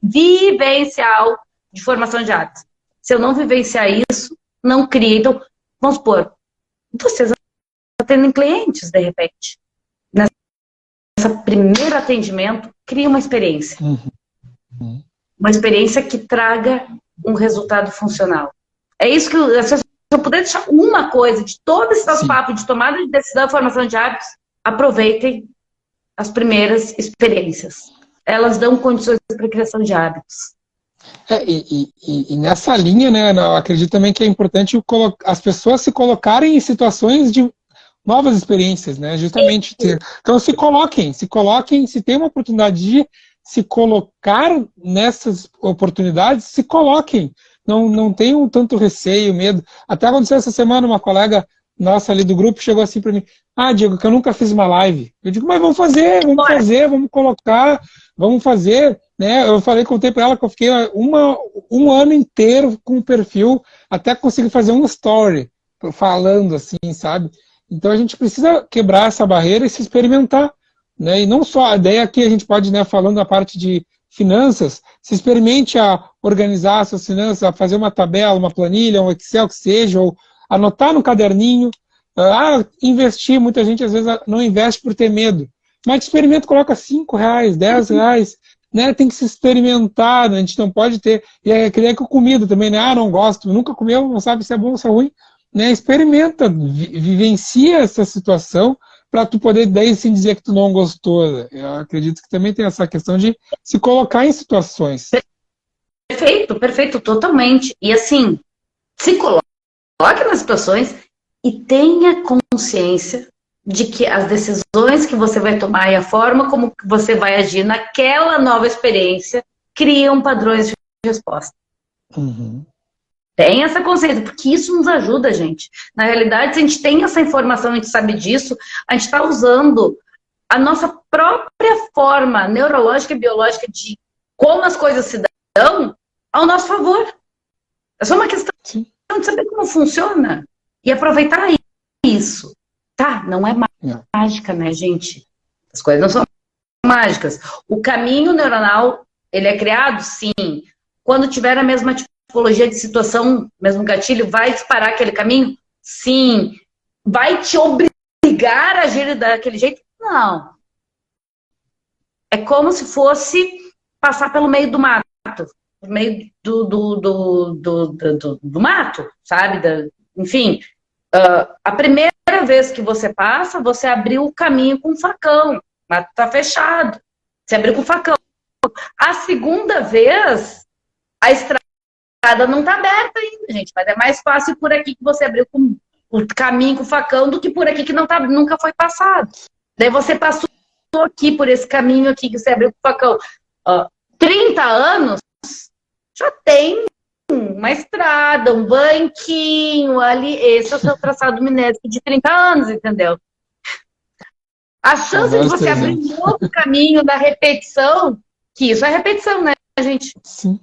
vivencial de formação de hábitos. Se eu não vivenciar isso, não cria. Então, vamos supor, vocês atendem clientes, de repente. Nesse primeiro atendimento, cria uma experiência. Uma experiência que traga um resultado funcional. É isso que se eu puder deixar uma coisa de todo esse nosso papo de tomada de decisão e formação de hábitos, aproveitem as primeiras experiências. Elas dão condições para a criação de hábitos. E nessa linha, né, eu acredito também que é importante as pessoas se colocarem em situações de novas experiências, né, justamente. Então se coloquem, se tem uma oportunidade de se colocar nessas oportunidades, se coloquem. Não tenham tanto receio, medo. Até aconteceu essa semana, uma colega nossa ali do grupo chegou assim para mim, Diego, que eu nunca fiz uma live. Eu digo, mas vamos fazer, vamos colocar, vamos fazer, né? Eu contei para ela que eu fiquei um ano inteiro com o perfil até conseguir fazer um story falando assim, sabe? Então a gente precisa quebrar essa barreira e se experimentar, né? E não só, a ideia aqui a gente pode, né, falando da parte de finanças, se experimente a organizar suas finanças, a fazer uma tabela, uma planilha, um Excel que seja, ou anotar no caderninho. Investir, muita gente às vezes não investe por ter medo, mas experimenta, coloca R$5, R$10, né? Tem que se experimentar, né? A gente não pode ter, e é que nem com comida também, né? Não gosto, nunca comeu, não sabe se é bom ou se é ruim, né? Experimenta, vivencia essa situação para tu poder daí sim dizer que tu não gostou. Eu acredito que também tem essa questão de se colocar em situações. Perfeito, totalmente. E assim, se coloque nas situações e tenha consciência de que as decisões que você vai tomar e a forma como você vai agir naquela nova experiência criam padrões de resposta. Uhum. Tem essa consciência, porque isso nos ajuda, gente. Na realidade, se a gente tem essa informação, a gente sabe disso, a gente está usando a nossa própria forma neurológica e biológica de como as coisas se dão ao nosso favor. É só uma questão de saber como funciona e aproveitar isso. Tá? Não é mágica, né, gente? As coisas não são mágicas. O caminho neuronal, ele é criado, sim. Quando tiver a mesma tipologia de situação, mesmo gatilho, vai disparar aquele caminho? Sim. Vai te obrigar a agir daquele jeito? Não. É como se fosse passar pelo meio do mato. No meio do mato, sabe? Enfim, a primeira vez que você passa, você abriu o caminho com um facão. O mato está fechado. Você abriu com o facão. A segunda vez, a estrada não está aberta ainda, gente. Mas é mais fácil por aqui que você abriu com o caminho com o facão do que por aqui que nunca foi passado. Daí você passou aqui por esse caminho aqui que você abriu com o facão. 30 anos, já tem uma estrada, um banquinho ali. Esse é o seu traçado minético de 30 anos, entendeu? A chance de você abrir um outro caminho da repetição, que isso é repetição, né, gente? Sim.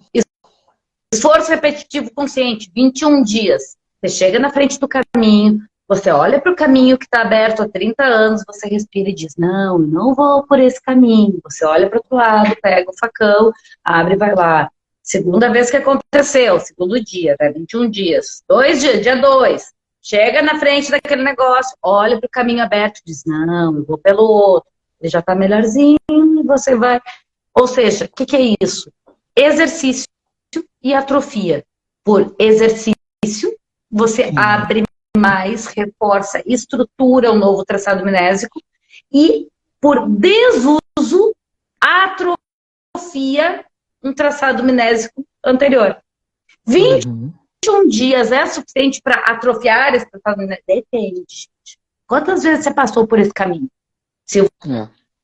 Esforço repetitivo consciente, 21 dias. Você chega na frente do caminho, você olha para o caminho que está aberto há 30 anos, você respira e diz, não, eu não vou por esse caminho. Você olha para o outro lado, pega o facão, abre e vai lá. Segunda vez que aconteceu, segundo dia, né? 21 dias. 2 dias, dia 2. Chega na frente daquele negócio, olha para o caminho aberto e diz, não, eu vou pelo outro. Ele já está melhorzinho e você vai... Ou seja, o que é isso? Exercício e atrofia. Por exercício, você abre mais, reforça, estrutura um novo traçado minésico e por desuso, atrofia um traçado minésico anterior. 21 dias é suficiente para atrofiar esse traçado minésico? Depende, gente. Quantas vezes você passou por esse caminho? Se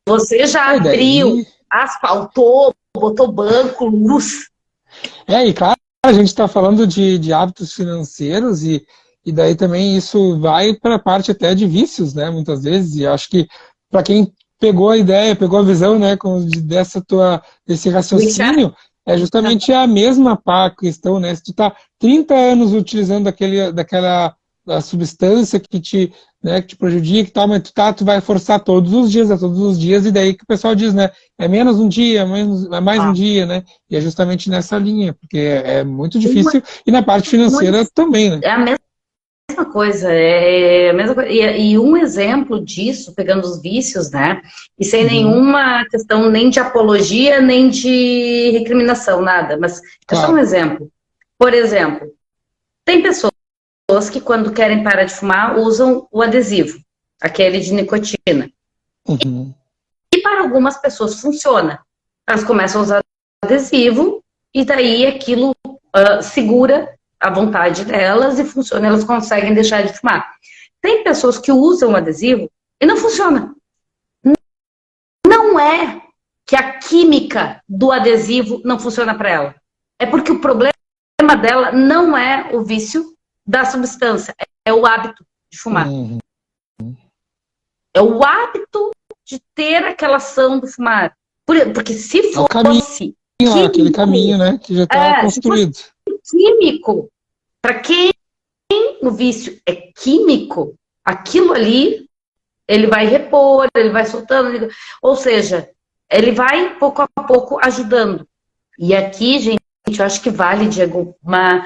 você já abriu, asfaltou, botou banco, luz. E claro, a gente está falando de hábitos financeiros e daí também isso vai para a parte até de vícios, né, muitas vezes, e acho que para quem pegou a ideia, pegou a visão, né, desse raciocínio, é justamente a mesma questão, né, se tu está 30 anos utilizando daquela substância que te prejudica e tal, mas tu vai forçar todos os dias, e daí que o pessoal diz, né, é menos um dia, é mais um dia, né, e é justamente nessa linha, porque é muito difícil, e na parte financeira também, né. É a mesma coisa, e um exemplo disso, pegando os vícios, né, e sem nenhuma questão nem de apologia, nem de recriminação, nada, mas é só um exemplo. Por exemplo, tem pessoas que quando querem parar de fumar usam o adesivo, aquele de nicotina. E para algumas pessoas funciona. Elas começam a usar o adesivo e daí aquilo segura a vontade delas e funciona, elas conseguem deixar de fumar. Tem pessoas que usam o adesivo e não funciona. Não é que a química do adesivo não funciona para ela. É porque o problema dela não é o vício da substância, é o hábito de fumar. É o hábito de ter aquela ação do fumar. Porque se É o caminho, fosse aquele caminho, né, que já está construído. Se fosse químico, para quem o vício é químico, aquilo ali, ele vai repor, ele vai soltando, ou seja, ele vai pouco a pouco ajudando. E aqui, gente, eu acho que vale, Diego, uma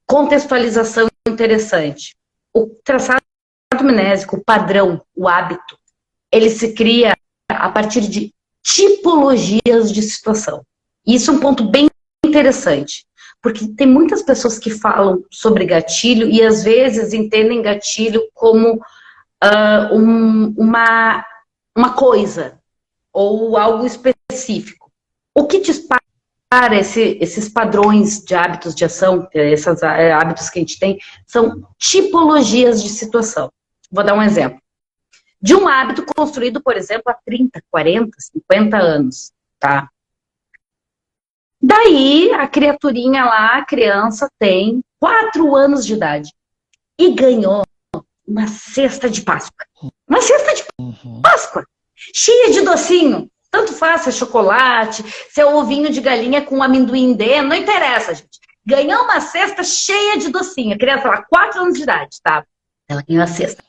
contextualização interessante. O traçado amnésico, o padrão, o hábito, ele se cria a partir de tipologias de situação. E isso é um ponto bem interessante, porque tem muitas pessoas que falam sobre gatilho e às vezes entendem gatilho como uma coisa ou algo específico. O que dispara esses padrões de hábitos de ação, esses hábitos que a gente tem, são tipologias de situação. Vou dar um exemplo. De um hábito construído, por exemplo, há 30, 40, 50 anos, tá? Daí, a criaturinha lá, a criança, tem 4 anos de idade e ganhou uma cesta de Páscoa. Uma cesta de Páscoa, cheia de docinho. Tanto faz se é chocolate, se é ovinho de galinha com amendoim dentro, não interessa, gente. Ganhou uma cesta cheia de docinho. A criança lá, 4 anos de idade, tá? Ela ganhou a cesta.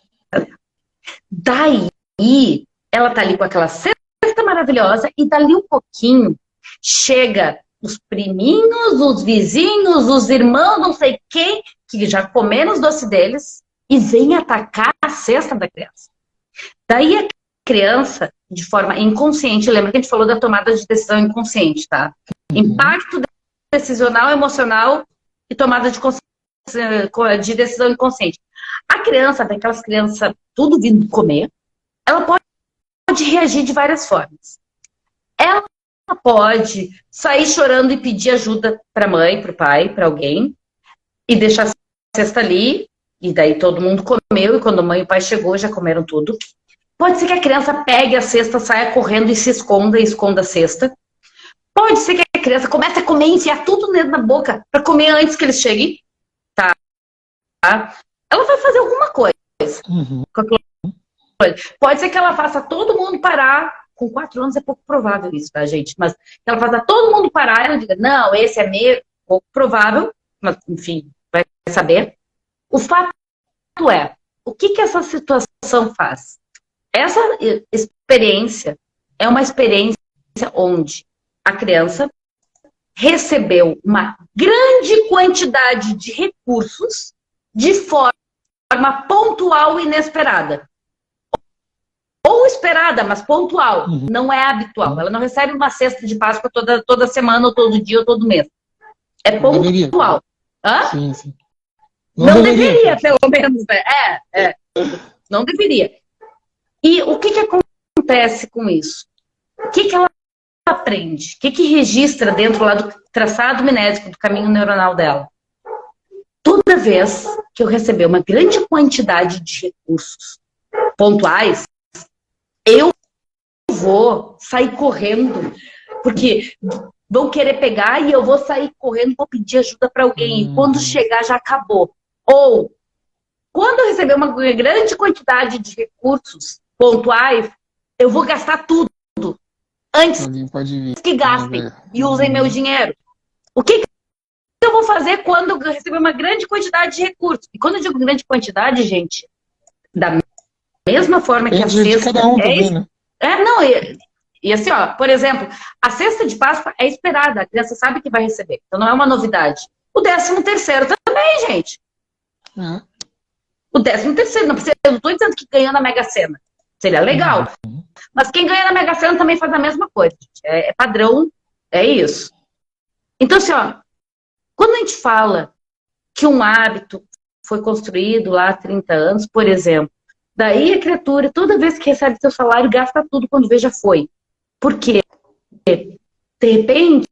Daí, ela tá ali com aquela cesta maravilhosa e dali um pouquinho chega os priminhos, os vizinhos, os irmãos, não sei quem, que já comeram os doces deles e vem atacar a cesta da criança. Daí a criança, de forma inconsciente, lembra que a gente falou da tomada de decisão inconsciente, tá? Impacto decisional, emocional e tomada de decisão inconsciente. A criança, daquelas crianças tudo vindo comer, ela pode reagir de várias formas. Ela pode sair chorando e pedir ajuda para a mãe, para o pai, para alguém, e deixar a cesta ali, e daí todo mundo comeu, e quando a mãe e o pai chegou, já comeram tudo. Pode ser que a criança pegue a cesta, saia correndo e se esconda a cesta. Pode ser que a criança comece a comer e enfiar tudo dentro da boca para comer antes que eles cheguem. Tá? Ela vai fazer alguma coisa. Pode ser que ela faça todo mundo parar. Com 4 anos é pouco provável isso, tá, gente? Mas ela faça todo mundo parar e ela diga, não, esse é meio pouco provável, mas, enfim, vai saber. O fato é, o que essa situação faz? Essa experiência é uma experiência onde a criança recebeu uma grande quantidade de recursos de forma pontual e inesperada. Ou esperada, mas pontual. Não é habitual. Ela não recebe uma cesta de Páscoa toda semana, ou todo dia, ou todo mês. É pontual. Hã? Sim, sim. Não deveria, pelo menos, né? Não deveria. E o que acontece com isso? O que ela aprende? O que registra dentro lá do traçado amnésico, do caminho neuronal dela? Toda vez que eu receber uma grande quantidade de recursos pontuais, eu vou sair correndo, porque vão querer pegar e eu vou sair correndo, vou pedir ajuda para alguém. E quando chegar, já acabou. Ou, quando eu receber uma grande quantidade de recursos pontuais, eu vou gastar tudo antes que gastem e usem meu dinheiro. O que eu vou fazer quando eu receber uma grande quantidade de recursos? E quando eu digo grande quantidade, gente, da mesma forma que a cesta também, né? E assim, ó, por exemplo, a cesta de Páscoa é esperada, a criança sabe que vai receber, então não é uma novidade. O 13º também, gente. O 13º, não precisa, eu não estou dizendo que ganhou na Mega Sena, seria legal. Mas quem ganha na Mega Sena também faz a mesma coisa, gente. É padrão, é isso. Então, assim, ó, quando a gente fala que um hábito foi construído lá há 30 anos, por exemplo, daí a criatura, toda vez que recebe seu salário, gasta tudo quando vê já foi. Por quê? De repente,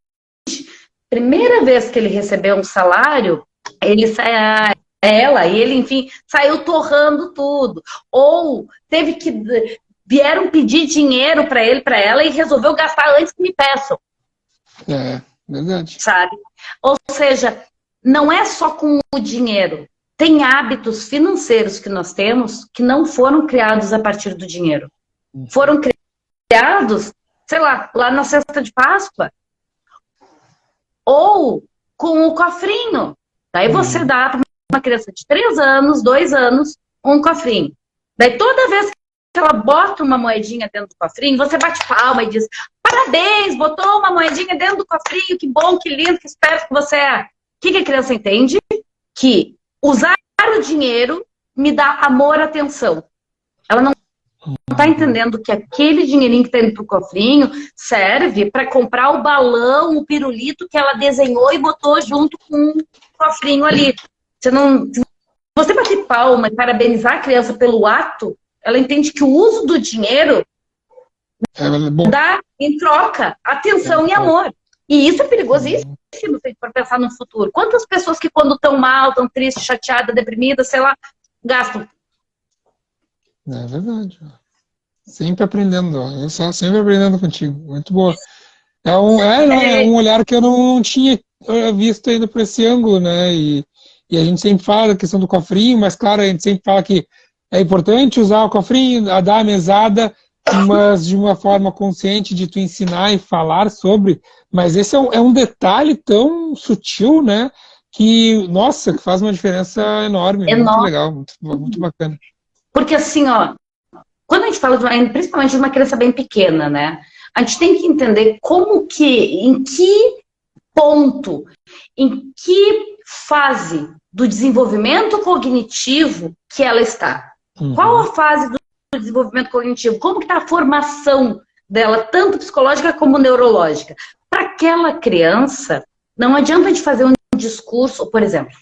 primeira vez que ele recebeu um salário, ele enfim, saiu torrando tudo. Ou vieram pedir dinheiro para ele, para ela, e resolveu gastar antes que me peçam. Verdade. Sabe? Ou seja, não é só com o dinheiro. Tem hábitos financeiros que nós temos que não foram criados a partir do dinheiro. Foram criados sei lá na cesta de Páscoa. Ou com o cofrinho. Daí você dá para uma criança de 3 anos, 2 anos, um cofrinho. Daí toda vez que ela bota uma moedinha dentro do cofrinho, você bate palma e diz: parabéns, botou uma moedinha dentro do cofrinho, que bom, que lindo, que esperto que você é. O que a criança entende? Que usar o dinheiro me dá amor, atenção. Ela não está entendendo que aquele dinheirinho que está indo pro cofrinho serve para comprar o balão, o pirulito que ela desenhou e botou junto com o cofrinho ali. Se você bater palma e parabenizar a criança pelo ato, ela entende que o uso do dinheiro dá em troca atenção e amor. E isso é perigosíssimo se for pensar no futuro. Quantas pessoas que quando estão mal, estão tristes, chateadas, deprimidas, sei lá, gastam? É verdade. Sempre aprendendo. Eu só sempre aprendendo contigo. Muito boa. É um olhar que eu não tinha visto ainda por esse ângulo, né? E a gente sempre fala da questão do cofrinho, mas claro, a gente sempre fala que é importante usar o cofrinho, dar a mesada, mas de uma forma consciente de tu ensinar e falar sobre. Mas esse é um detalhe tão sutil, né? Que, nossa, que faz uma diferença enorme. Muito legal, muito bacana. Porque assim, ó, quando a gente fala principalmente de uma criança bem pequena, né? A gente tem que entender em que ponto, em que fase do desenvolvimento cognitivo que ela está. Qual a fase do desenvolvimento cognitivo? Como que está a formação dela, tanto psicológica como neurológica? Para aquela criança, não adianta a gente fazer um discurso, por exemplo,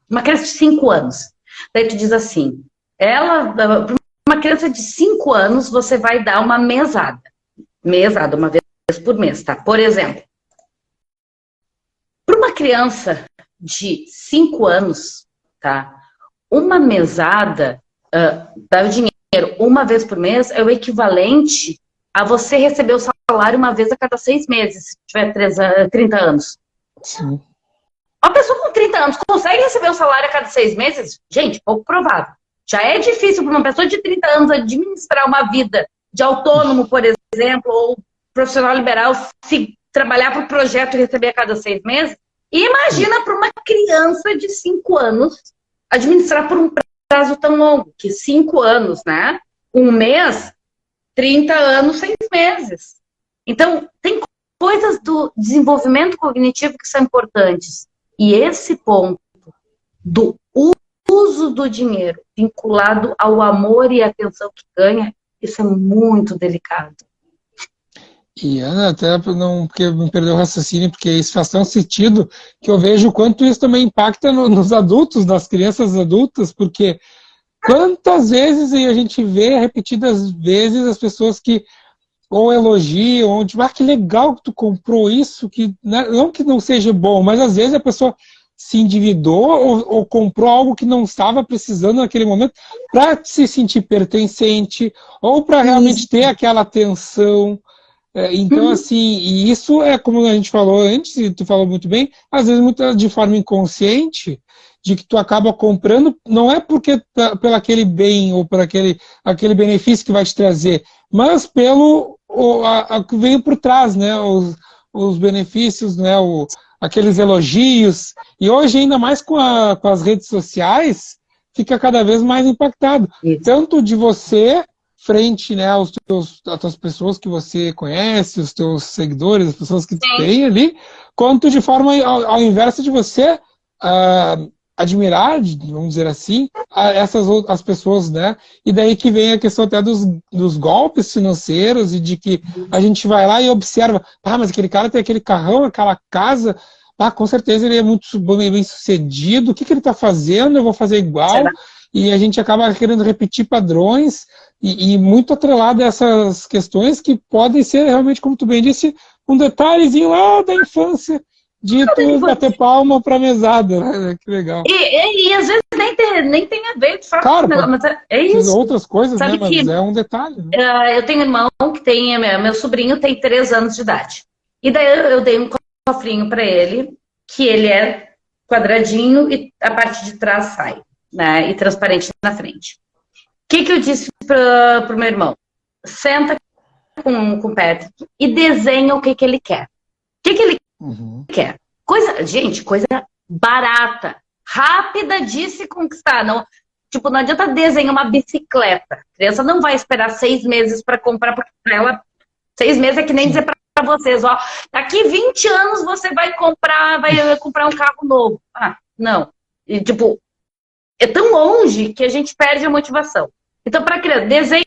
uma criança de 5 anos. Daí tu diz assim, para uma criança de 5 anos, você vai dar uma mesada. Mesada, uma vez por mês, tá? Por exemplo, para uma criança de 5 anos, tá? Uma mesada, dar o dinheiro uma vez por mês é o equivalente a você receber o salário uma vez a cada 6 meses, se tiver 30 anos. Sim. Uma pessoa com 30 anos consegue receber o salário a cada 6 meses? Gente, pouco provável. Já é difícil para uma pessoa de 30 anos administrar uma vida de autônomo, por exemplo, ou profissional liberal, se trabalhar para o projeto e receber a cada 6 meses. E imagina para uma criança de 5 anos administrar por um prazo tão longo, que 5 anos, né? Um mês, 30 anos, 6 meses. Então, tem coisas do desenvolvimento cognitivo que são importantes. E esse ponto do uso do dinheiro vinculado ao amor e atenção que ganha, isso é muito delicado. E Ana, até porque me perdeu o raciocínio, porque isso faz tão sentido que eu vejo o quanto isso também impacta nos adultos, nas crianças adultas, porque quantas vezes a gente vê repetidas vezes as pessoas que ou elogiam, ou tipo, que legal que tu comprou isso, que não que não seja bom, mas às vezes a pessoa se endividou ou comprou algo que não estava precisando naquele momento para se sentir pertencente ou para realmente ter aquela atenção. Então, assim, e isso é como a gente falou antes, e tu falou muito bem, às vezes muito de forma inconsciente, de que tu acaba comprando, não é porque pelo aquele bem ou por aquele benefício que vai te trazer, mas pelo que veio por trás, né? Os benefícios, né? Aqueles elogios. E hoje, ainda mais com as redes sociais, fica cada vez mais impactado. Isso. Tanto de você frente, né, às tuas pessoas que você conhece, os teus seguidores, as pessoas que tu tem ali, quanto de forma ao inverso de você admirar, vamos dizer assim, as pessoas, né? E daí que vem a questão até dos golpes financeiros e de que a gente vai lá e observa, mas aquele cara tem aquele carrão, aquela casa, com certeza ele é muito bem sucedido, o que ele está fazendo? Eu vou fazer igual. Será? E a gente acaba querendo repetir padrões e muito atrelado a essas questões que podem ser realmente, como tu bem disse, um detalhezinho lá da infância, de tu bater palma pra mesada, né? Que legal. E às vezes nem tem a ver, claro, mas é isso. Outras coisas, sabe, né? Mas é um detalhe. Né? Eu tenho um irmão que tem, meu sobrinho tem 3 anos de idade. E daí eu dei um cofrinho pra ele, que ele é quadradinho e a parte de trás sai, né? E transparente na frente. O que eu disse pro meu irmão? Senta com o Patrick e desenha o que ele quer. O que ele quer? Gente, coisa barata, rápida de se conquistar. Não, tipo, não adianta desenhar uma bicicleta. A criança não vai esperar 6 meses para comprar, porque para ela 6 meses é que nem dizer para vocês, ó, daqui 20 anos você vai comprar um carro novo. Ah, não. E, tipo, é tão longe que a gente perde a motivação. Então, para criança, desenha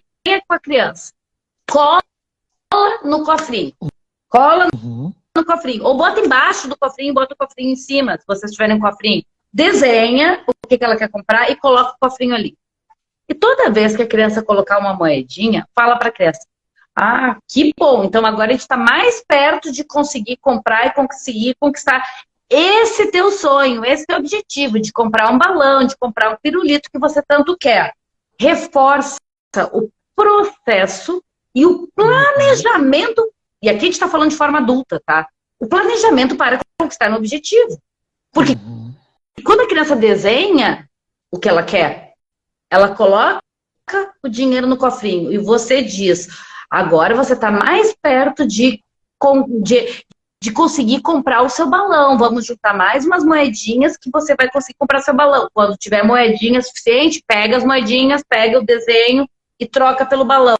com a criança. Cola no cofrinho. Cola no cofrinho. Ou bota embaixo do cofrinho, bota o cofrinho em cima, se vocês tiverem um cofrinho. Desenha o que ela quer comprar e coloca o cofrinho ali. E toda vez que a criança colocar uma moedinha, fala para a criança, ah, que bom, então agora a gente está mais perto de conseguir comprar e conseguir conquistar esse teu sonho, esse teu objetivo, de comprar um balão, de comprar um pirulito que você tanto quer. Reforça o processo e o planejamento, e aqui a gente está falando de forma adulta, tá? O planejamento para conquistar um objetivo. Porque quando a criança desenha o que ela quer, ela coloca o dinheiro no cofrinho e você diz, agora você está mais perto de conseguir comprar o seu balão. Vamos juntar mais umas moedinhas que você vai conseguir comprar seu balão. Quando tiver moedinha suficiente, pega as moedinhas, pega o desenho e troca pelo balão.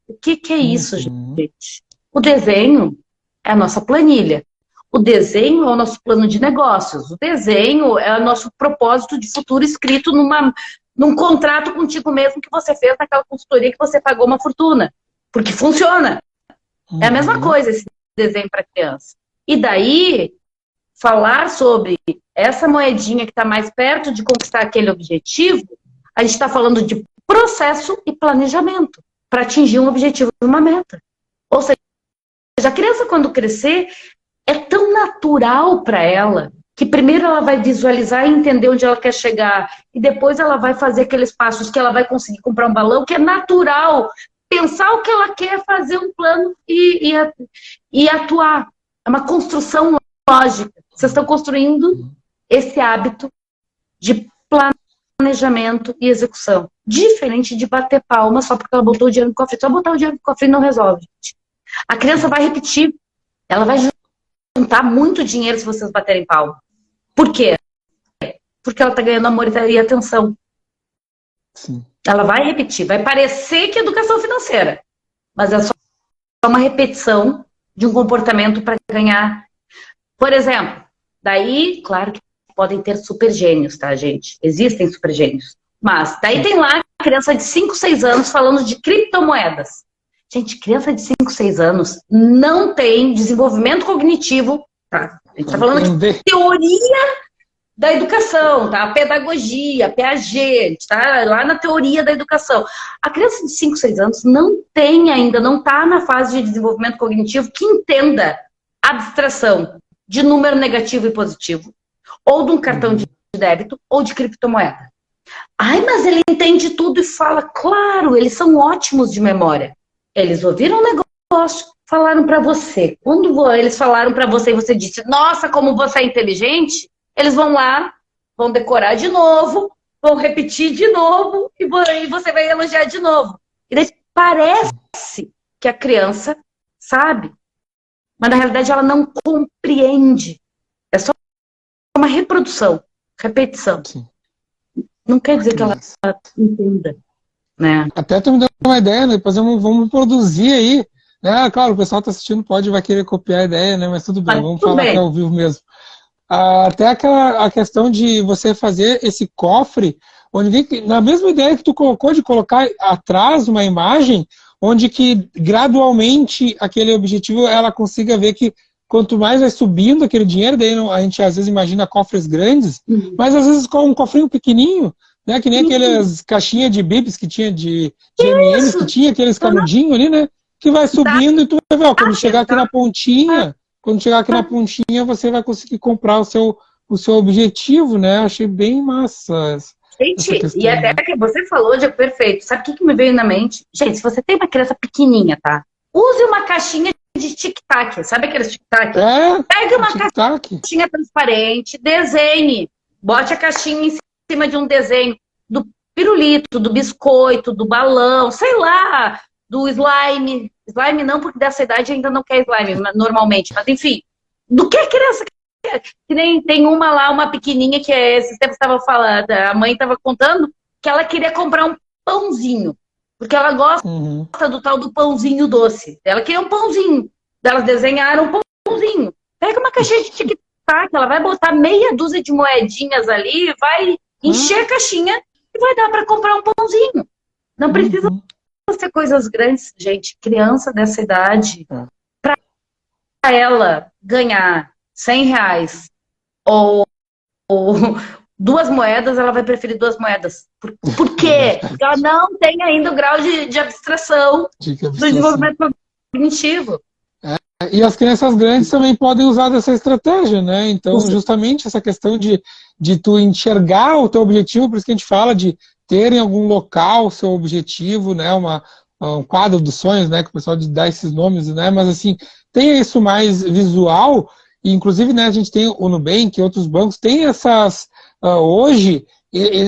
O que é isso, gente? O desenho é a nossa planilha. O desenho é o nosso plano de negócios. O desenho é o nosso propósito de futuro escrito num contrato contigo mesmo que você fez naquela consultoria que você pagou uma fortuna. Porque funciona. É a mesma coisa esse desenho para criança. E daí, falar sobre essa moedinha que está mais perto de conquistar aquele objetivo, a gente está falando de processo e planejamento para atingir um objetivo, uma meta. Ou seja, a criança quando crescer, é tão natural para ela que primeiro ela vai visualizar e entender onde ela quer chegar e depois ela vai fazer aqueles passos que ela vai conseguir comprar um balão, que é natural. Pensar o que ela quer, fazer um plano e atuar. É uma construção lógica. Vocês estão construindo esse hábito de planejamento e execução. Diferente de bater palma só porque ela botou o dinheiro no cofre. Só botar o dinheiro no cofre não resolve, gente. A criança vai repetir. Ela vai juntar muito dinheiro se vocês baterem palma. Por quê? Porque ela está ganhando amor e atenção. Sim. Ela vai repetir, vai parecer que é educação financeira, mas é só uma repetição de um comportamento para ganhar. Por exemplo, daí, claro que podem ter super gênios, tá, gente? Existem super gênios. Mas daí tem lá a criança de 5, 6 anos falando de criptomoedas. Gente, criança de 5, 6 anos não tem desenvolvimento cognitivo, tá? A gente tá falando de teoria da educação, tá? Pedagogia, Piaget, tá? Lá na teoria da educação. A criança de 5, 6 anos não tem ainda, não está na fase de desenvolvimento cognitivo que entenda a abstração de número negativo e positivo, ou de um cartão de débito, ou de criptomoeda. Ai, mas ele entende tudo e fala, claro, eles são ótimos de memória. Eles ouviram um negócio, falaram para você. Quando eles falaram para você e você disse, nossa, como você é inteligente, eles vão lá, vão decorar de novo, vão repetir de novo e você vai elogiar de novo. E daí parece que a criança sabe, mas na realidade ela não compreende. É só uma reprodução, repetição. Sim. Não quer dizer que ela entenda. Né? Até tu me deu uma ideia, né? Depois vamos produzir aí. Né? Claro, o pessoal está assistindo, vai querer copiar a ideia, né? Mas tudo bem, vamos falar aqui ao vivo mesmo. Até a questão de você fazer esse cofre, onde na mesma ideia que tu colocou de colocar atrás uma imagem, onde que gradualmente aquele objetivo ela consiga ver que quanto mais vai subindo aquele dinheiro, daí a gente às vezes imagina cofres grandes, mas às vezes com um cofrinho pequenininho, né? Que nem aquelas caixinhas de bibs que tinha de M&M's, que tinha aqueles canudinhos ali, né? Que vai subindo e tu vai ver, ó, quando chegar aqui na pontinha, você vai conseguir comprar o seu objetivo, né? Achei bem massa. Gente, questão, e até que você falou de perfeito. Sabe o que me veio na mente? Gente, se você tem uma criança pequenininha, tá? Use uma caixinha de tic-tac. Sabe aqueles tic-tac? Pega uma caixinha transparente, desenhe. Bote a caixinha em cima de um desenho do pirulito, do biscoito, do balão, sei lá. do slime. Slime não, porque dessa idade ainda não quer slime, normalmente. Mas, enfim, do que a criança quer? Que nem tem uma lá, uma pequenininha, que esses tempos estava falando, a mãe estava contando, que ela queria comprar um pãozinho. Porque ela gosta do tal do pãozinho doce. Ela queria um pãozinho. Elas desenharam um pãozinho. Pega uma caixinha de tic-tac, ela vai botar meia dúzia de moedinhas ali, vai encher a caixinha e vai dar para comprar um pãozinho. Não precisa ser coisas grandes, gente. Criança dessa idade, para ela ganhar R$100 ou 2 moedas, ela vai preferir 2 moedas. Por quê? Porque ela não tem ainda o grau de abstração do desenvolvimento cognitivo. E as crianças grandes também podem usar dessa estratégia, né? Então, justamente essa questão de tu enxergar o teu objetivo, por isso que a gente fala de ter em algum local o seu objetivo, né? Um quadro dos sonhos, né? Que o pessoal dá esses nomes, né? Mas assim, tenha isso mais visual, e inclusive, né, a gente tem o Nubank e outros bancos, tem essas, hoje,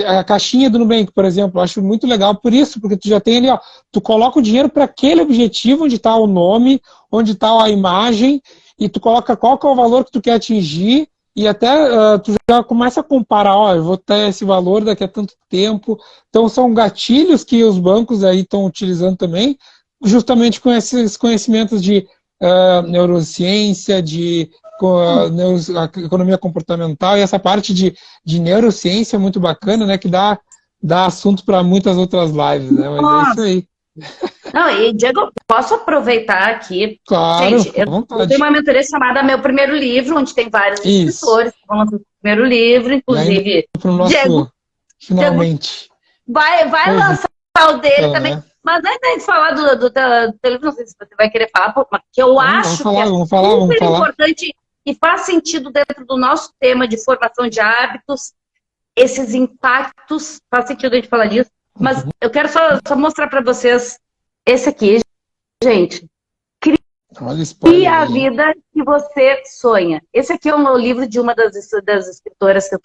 a caixinha do Nubank, por exemplo, eu acho muito legal por isso, porque tu já tem ali, ó, tu coloca o dinheiro para aquele objetivo, onde está o nome, onde está a imagem, e tu coloca qual que é o valor que tu quer atingir, e até tu já começa a comparar, ó, eu vou ter esse valor daqui a tanto tempo. Então são gatilhos que os bancos aí estão utilizando também, justamente com esses conhecimentos de neurociência, de economia comportamental, e essa parte de neurociência é muito bacana, né, que dá assunto para muitas outras lives, né, mas é isso aí. Não, e Diego, posso aproveitar aqui? Claro, gente, eu tenho uma mentoria chamada Meu Primeiro Livro, onde tem vários escritores que vão lançar o primeiro livro, inclusive Diego, finalmente. Vai lançar o dele também. Mas antes de falar do teu livro, não sei se você vai querer falar, mas que eu acho que é super importante e faz sentido dentro do nosso tema de formação de hábitos, esses impactos, faz sentido a gente falar disso, mas eu quero só mostrar para vocês esse aqui, gente. Cria a vida que você sonha. Esse aqui é um livro de uma das escritoras que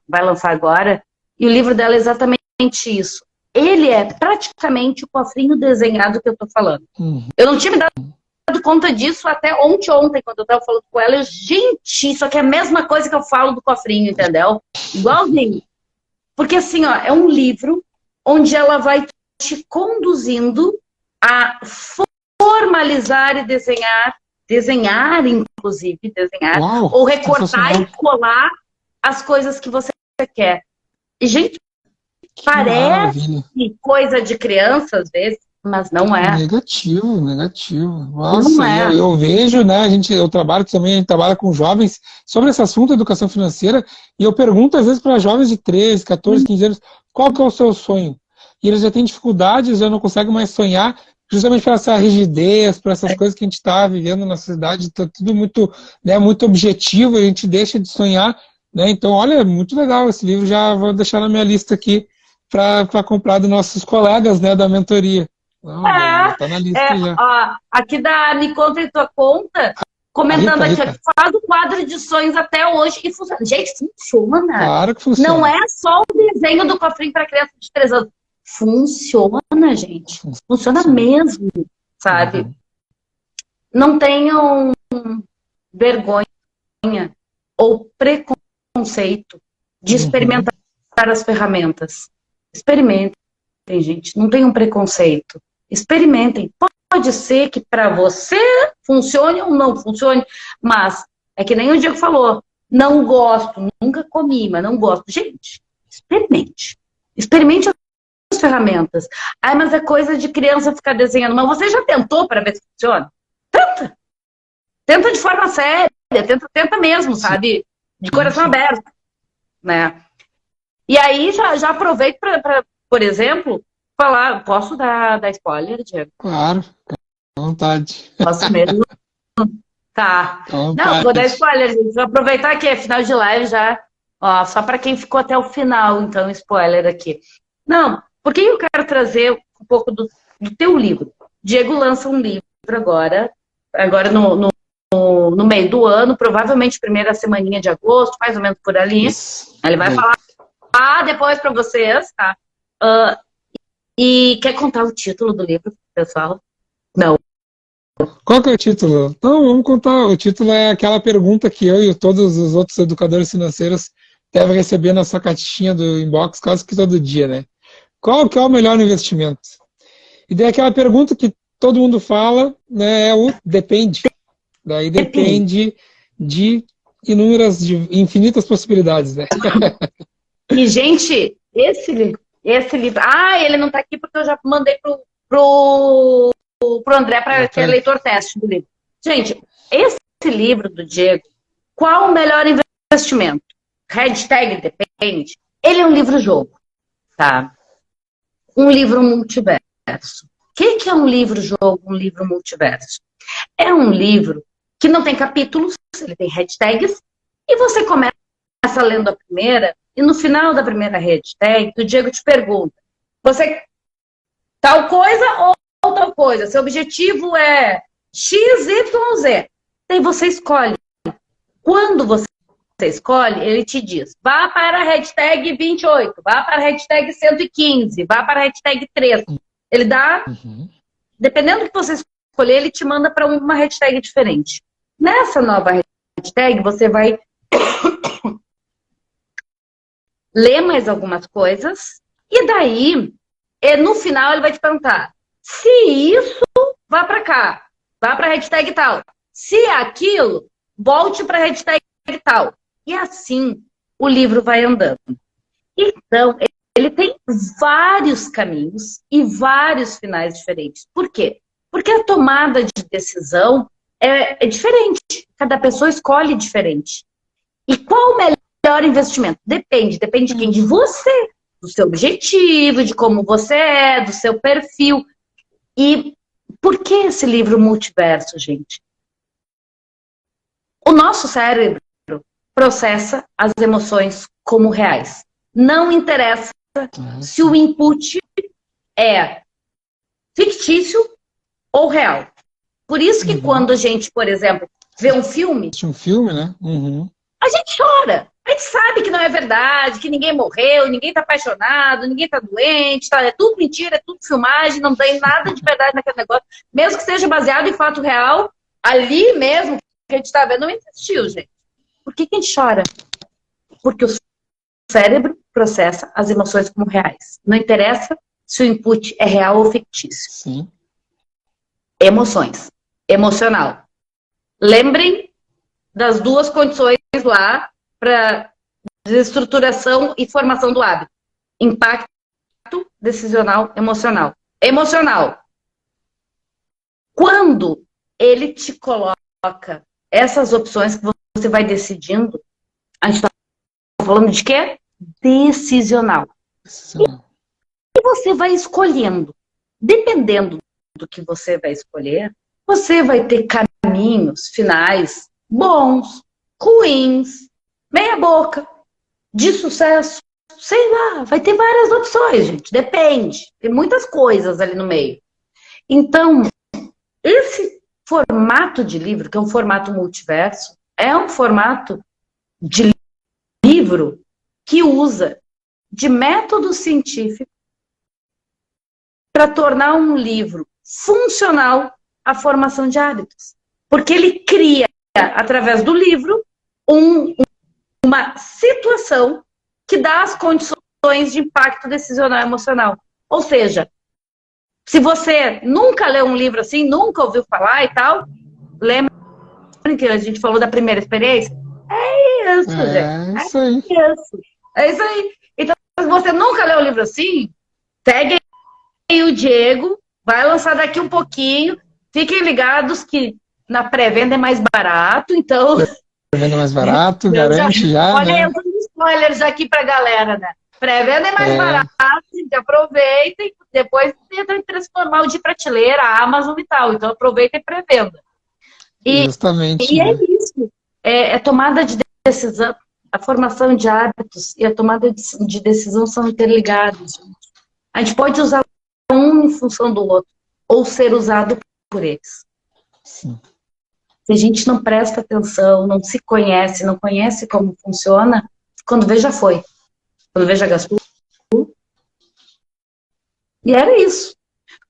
vai lançar agora, e o livro dela é exatamente isso. Ele é praticamente o cofrinho desenhado que eu tô falando. Eu não tinha me dado conta disso até ontem, quando eu tava falando com ela. Gente, isso aqui é a mesma coisa que eu falo do cofrinho, entendeu? Igualzinho. Porque assim, ó, é um livro onde ela vai te conduzindo a formalizar e desenhar, ou recortar e colar as coisas que você quer. E, gente, parece coisa de criança, às vezes, mas não é. Negativo. Nossa, eu vejo, né, eu trabalho também, a gente trabalha com jovens sobre esse assunto, educação financeira, e eu pergunto, às vezes, para jovens de 13, 14, 15 anos, qual que é o seu sonho? E eles já têm dificuldades, já não conseguem mais sonhar, justamente por essa rigidez, por essas coisas que a gente está vivendo na sociedade, está tudo muito, né, muito objetivo, a gente deixa de sonhar, né? Então, olha, muito legal esse livro, já vou deixar na minha lista aqui para comprar dos nossos colegas, né, da mentoria. Tá na lista já. Ó, aqui da Me Conta em Tua Conta, comentando aqui, faz o quadro de sonhos até hoje e funciona. Gente, funciona. Claro que funciona. Não é só o desenho do cofrinho para criança de 3 anos. Funciona, gente. Funciona mesmo, sabe? Não tenham vergonha ou preconceito de experimentar as ferramentas. Experimentem, gente. Não tenham preconceito. Experimentem. Pode ser que para você funcione ou não funcione, mas é que nem o Diego falou. Não gosto, nunca comi, mas não gosto. Gente, experimente. Experimente as ferramentas. Ai, mas é coisa de criança ficar desenhando. Mas você já tentou para ver se funciona? Tenta. Tenta de forma séria. Tenta mesmo, sabe? De coração aberto. Né? E aí já aproveito para, por exemplo, falar. Posso dar spoiler, Diego? Claro, à vontade. Posso mesmo? Tá. Não, vou dar spoiler, gente. Vou aproveitar que é final de live já. Ó, só para quem ficou até o final, então, spoiler aqui. Não, porque eu quero trazer um pouco do teu livro. Diego lança um livro agora no meio do ano, provavelmente primeira semaninha de agosto, mais ou menos por ali. Ele vai falar depois para vocês, tá? E quer contar o título do livro, pessoal? Não. Qual que é o título? Não, vamos contar. O título é aquela pergunta que eu e todos os outros educadores financeiros devem receber na sua caixinha do inbox quase que todo dia, né? Qual que é o melhor investimento? E daí aquela pergunta que todo mundo fala, né, é o depende. Daí depende de infinitas possibilidades, né? E, gente, esse livro... ele não está aqui porque eu já mandei pro André para ser leitor teste do livro. Gente, esse livro do Diego, qual o melhor investimento? Hashtag depende. Ele é um livro-jogo, tá? Um livro multiverso. O que é um livro-jogo, um livro multiverso? É um livro que não tem capítulos, ele tem hashtags, e você começa lendo a primeira, e no final da primeira hashtag, o Diego te pergunta, você tal coisa ou tal coisa? Seu objetivo é X, Y, Z. Daí você escolhe. Quando você escolhe, ele te diz, vá para a hashtag 28, vá para a hashtag 115, vá para a hashtag 3. Ele dá, dependendo do que você escolher, ele te manda para uma hashtag diferente. Nessa nova hashtag, você vai ler mais algumas coisas, e daí, no final, ele vai te perguntar, se isso, vá para cá, vá para a hashtag tal. Se aquilo, volte para a hashtag tal. E assim, o livro vai andando. Então, ele tem vários caminhos e vários finais diferentes. Por quê? Porque a tomada de decisão é diferente. Cada pessoa escolhe diferente. E qual o melhor investimento? Depende de quem? De você, do seu objetivo, de como você é, do seu perfil. E por que esse livro multiverso, gente? O nosso cérebro processa as emoções como reais. Não interessa se o input é fictício ou real. Por isso que quando a gente, por exemplo, vê um filme... Um filme, né? A gente chora. A gente sabe que não é verdade, que ninguém morreu, ninguém tá apaixonado, ninguém tá doente, tá? É tudo mentira, é tudo filmagem, não tem nada de verdade naquele negócio. Mesmo que seja baseado em fato real, ali mesmo que a gente tá vendo, não existiu, gente. Por que a gente chora? Porque o cérebro processa as emoções como reais. Não interessa se o input é real ou fictício. Sim. Emoções. Emocional. Lembrem das duas condições lá para desestruturação e formação do hábito. Impacto decisional, emocional. Emocional. Quando ele te coloca essas opções que você vai decidindo, a gente está falando de quê? Decisional. E você vai escolhendo. Dependendo do que você vai escolher, você vai ter caminhos finais bons, ruins, meia boca, de sucesso, sei lá, vai ter várias opções, gente, depende, tem muitas coisas ali no meio. Então, esse formato de livro, que é um formato multiverso, é um formato de livro que usa de método científico para tornar um livro funcional à formação de hábitos. Porque ele cria, através do livro, uma situação que dá as condições de impacto decisional e emocional. Ou seja, se você nunca leu um livro assim, nunca ouviu falar e tal, lembra que a gente falou da primeira experiência? É isso, gente. Isso aí. É isso aí. Então, se você nunca leu um livro assim, segue aí o Diego, vai lançar daqui um pouquinho. Fiquem ligados que na pré-venda é mais barato, então... Pré-venda é mais barato, garante já, olha, né? Olha, eu dando spoilers aqui pra galera, né? Pré-venda é mais barato, gente, aproveitem, depois tenta transformar o de prateleira, a Amazon e tal, então aproveitem e pré-venda. Justamente. E é isso, é tomada de decisão, a formação de hábitos e a tomada de decisão são interligados. A gente pode usar um em função do outro, ou ser usado por eles. Sim. Se a gente não presta atenção, não se conhece, não conhece como funciona, quando vê já foi. Quando vê já gastou. E era isso.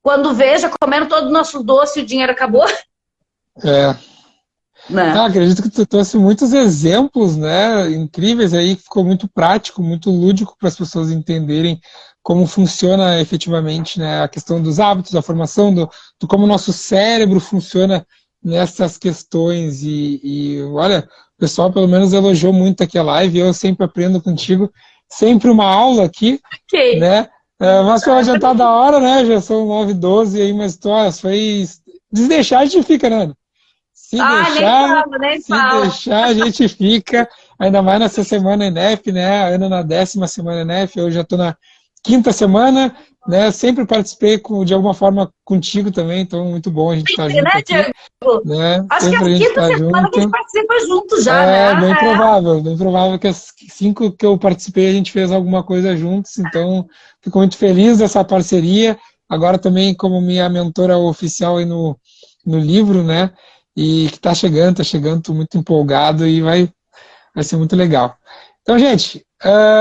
Quando veja, comendo todo o nosso doce, o dinheiro acabou. Né? Acredito que tu trouxe muitos exemplos, né, incríveis aí, que ficou muito prático, muito lúdico para as pessoas entenderem como funciona efetivamente, né, a questão dos hábitos, da formação, do como o nosso cérebro funciona nessas questões. E olha, o pessoal pelo menos elogiou muito aqui a live, eu sempre aprendo contigo, sempre uma aula aqui, né? Mas pela jantada da hora, né? Já são 9h12 aí, mas foi desdeixar a gente fica, né? Se deixar, a gente fica, ainda mais nessa semana ENEF, né? A Ana na 10ª semana ENEF, eu já estou na 5ª semana, né? Sempre participei de alguma forma contigo também, então muito bom a gente estar junto aqui. Né? Acho que a 5ª semana que a gente participa junto já, né? Bem provável que as 5 que eu participei a gente fez alguma coisa juntos, então fico muito feliz dessa parceria. Agora também como minha mentora oficial aí no livro, né? E que está chegando, estou muito empolgado e vai ser muito legal. Então, gente,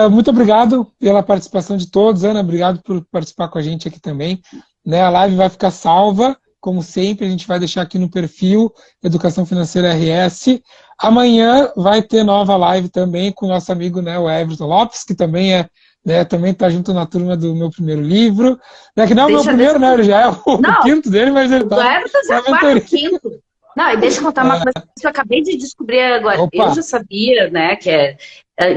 muito obrigado pela participação de todos. Ana, obrigado por participar com a gente aqui também. Né, a live vai ficar salva, como sempre, a gente vai deixar aqui no perfil Educação Financeira RS. Amanhã vai ter nova live também com o nosso amigo, né, o Everton Lopes, que também também está junto na turma do meu primeiro livro. Que não é o meu primeiro, né? Ele já é o quinto dele, mas ele está. O Everton já é o quinto. Não, e deixa eu contar uma coisa que eu acabei de descobrir agora. Opa. Eu já sabia, né, que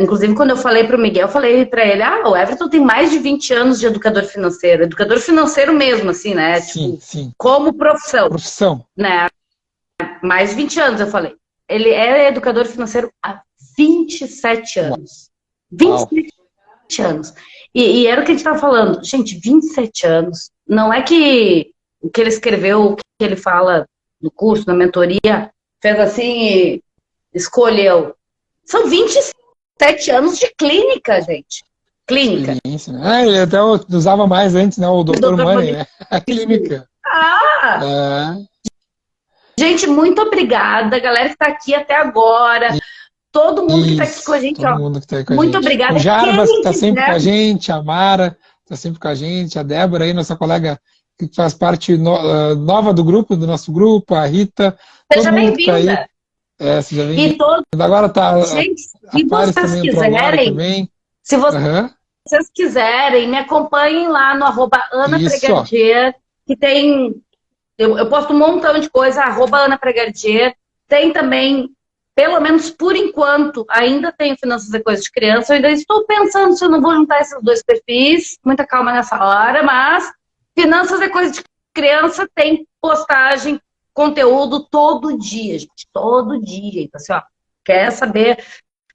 inclusive quando eu falei para o Miguel, eu falei para ele, o Everton tem mais de 20 anos de educador financeiro mesmo, assim, né, sim, sim. Como profissão. Profissão. Né, mais de 20 anos, eu falei. Ele é educador financeiro há 27 anos. 27 anos. E era o que a gente estava falando. Gente, 27 anos. Não é que o que ele escreveu, o que ele fala no curso, na mentoria, fez assim e escolheu. São 27 anos de clínica, gente. Clínica. Ele até usava mais antes, né? O Dr. Money, né? A clínica. Gente, muito obrigada. A galera que está aqui até agora. Todo mundo que está aqui com a gente. Todo mundo que tá aí com a muito gente. obrigada. O Jarbas, que está sempre com a gente. A Mara, está sempre com a gente. A Débora, aí, nossa colega que faz parte nova do grupo, do nosso grupo, a Rita. Seja bem-vinda. Seja bem-vinda. Agora tá. Gente, se vocês quiserem, vocês quiserem, me acompanhem lá no @AnaPregardier, que tem. Eu posto um montão de coisa, @AnaPregardier. Tem também, pelo menos por enquanto, ainda tenho Finanças e Coisas de Criança. Eu ainda estou pensando se eu não vou juntar esses dois perfis. Muita calma nessa hora, mas Finanças é Coisa de Criança, tem postagem, conteúdo todo dia, gente. Todo dia. Então, assim, quer saber...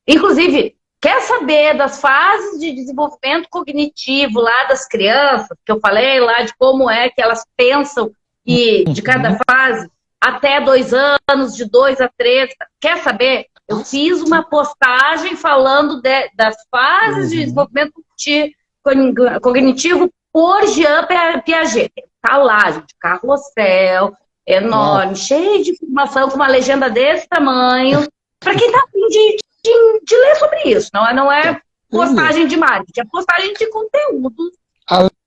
Inclusive, quer saber das fases de desenvolvimento cognitivo lá das crianças, que eu falei lá de como é que elas pensam e de cada fase, até 2 anos, de 2 a 3. Quer saber? Eu fiz uma postagem falando das fases de desenvolvimento cognitivo por Jean Piaget. Tá lá, gente, carrossel, enorme, cheio de informação, com uma legenda desse tamanho, para quem tá afim de ler sobre isso. Não é postagem de marketing, é postagem de conteúdo.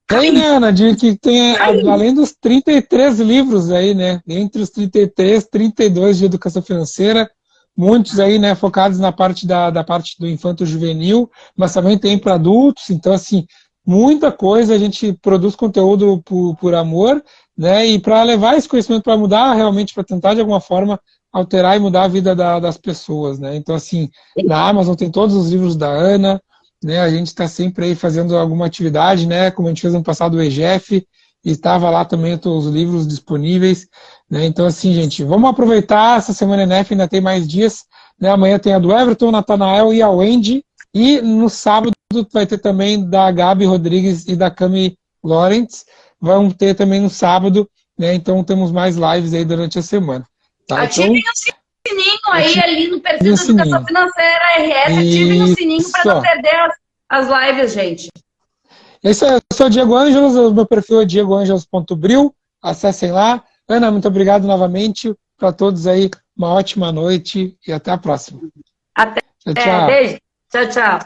Além, né, Ana, de que tem, além dos 33 livros aí, né, entre os 33, 32 de educação financeira, muitos aí, né, focados na parte da parte do infanto-juvenil, mas também tem para adultos, então, assim, muita coisa, a gente produz conteúdo por amor, né, e para levar esse conhecimento para mudar realmente, para tentar de alguma forma alterar e mudar a vida das pessoas, né. Então, assim, na Amazon tem todos os livros da Ana, né, a gente está sempre aí fazendo alguma atividade, né, como a gente fez no passado o EGF, e estava lá também os livros disponíveis, né, então assim, gente, vamos aproveitar essa semana ENEF, ainda tem mais dias, né, amanhã tem a do Everton, Natanael e a Wendy, e no sábado vai ter também da Gabi Rodrigues e da Cami Lawrence, vão ter também no sábado, né, então temos mais lives aí durante a semana. Tá? Ativem o sininho aí ali no perfil da Educação Financeira RS, ativem o sininho para não perder as lives, gente. Esse é o Diego Ângelos, o meu perfil é diegoangelos.bril, acessem lá. Ana, muito obrigado novamente, para todos aí, uma ótima noite e até a próxima. Até, tchau, tchau. Beijo, tchau, tchau.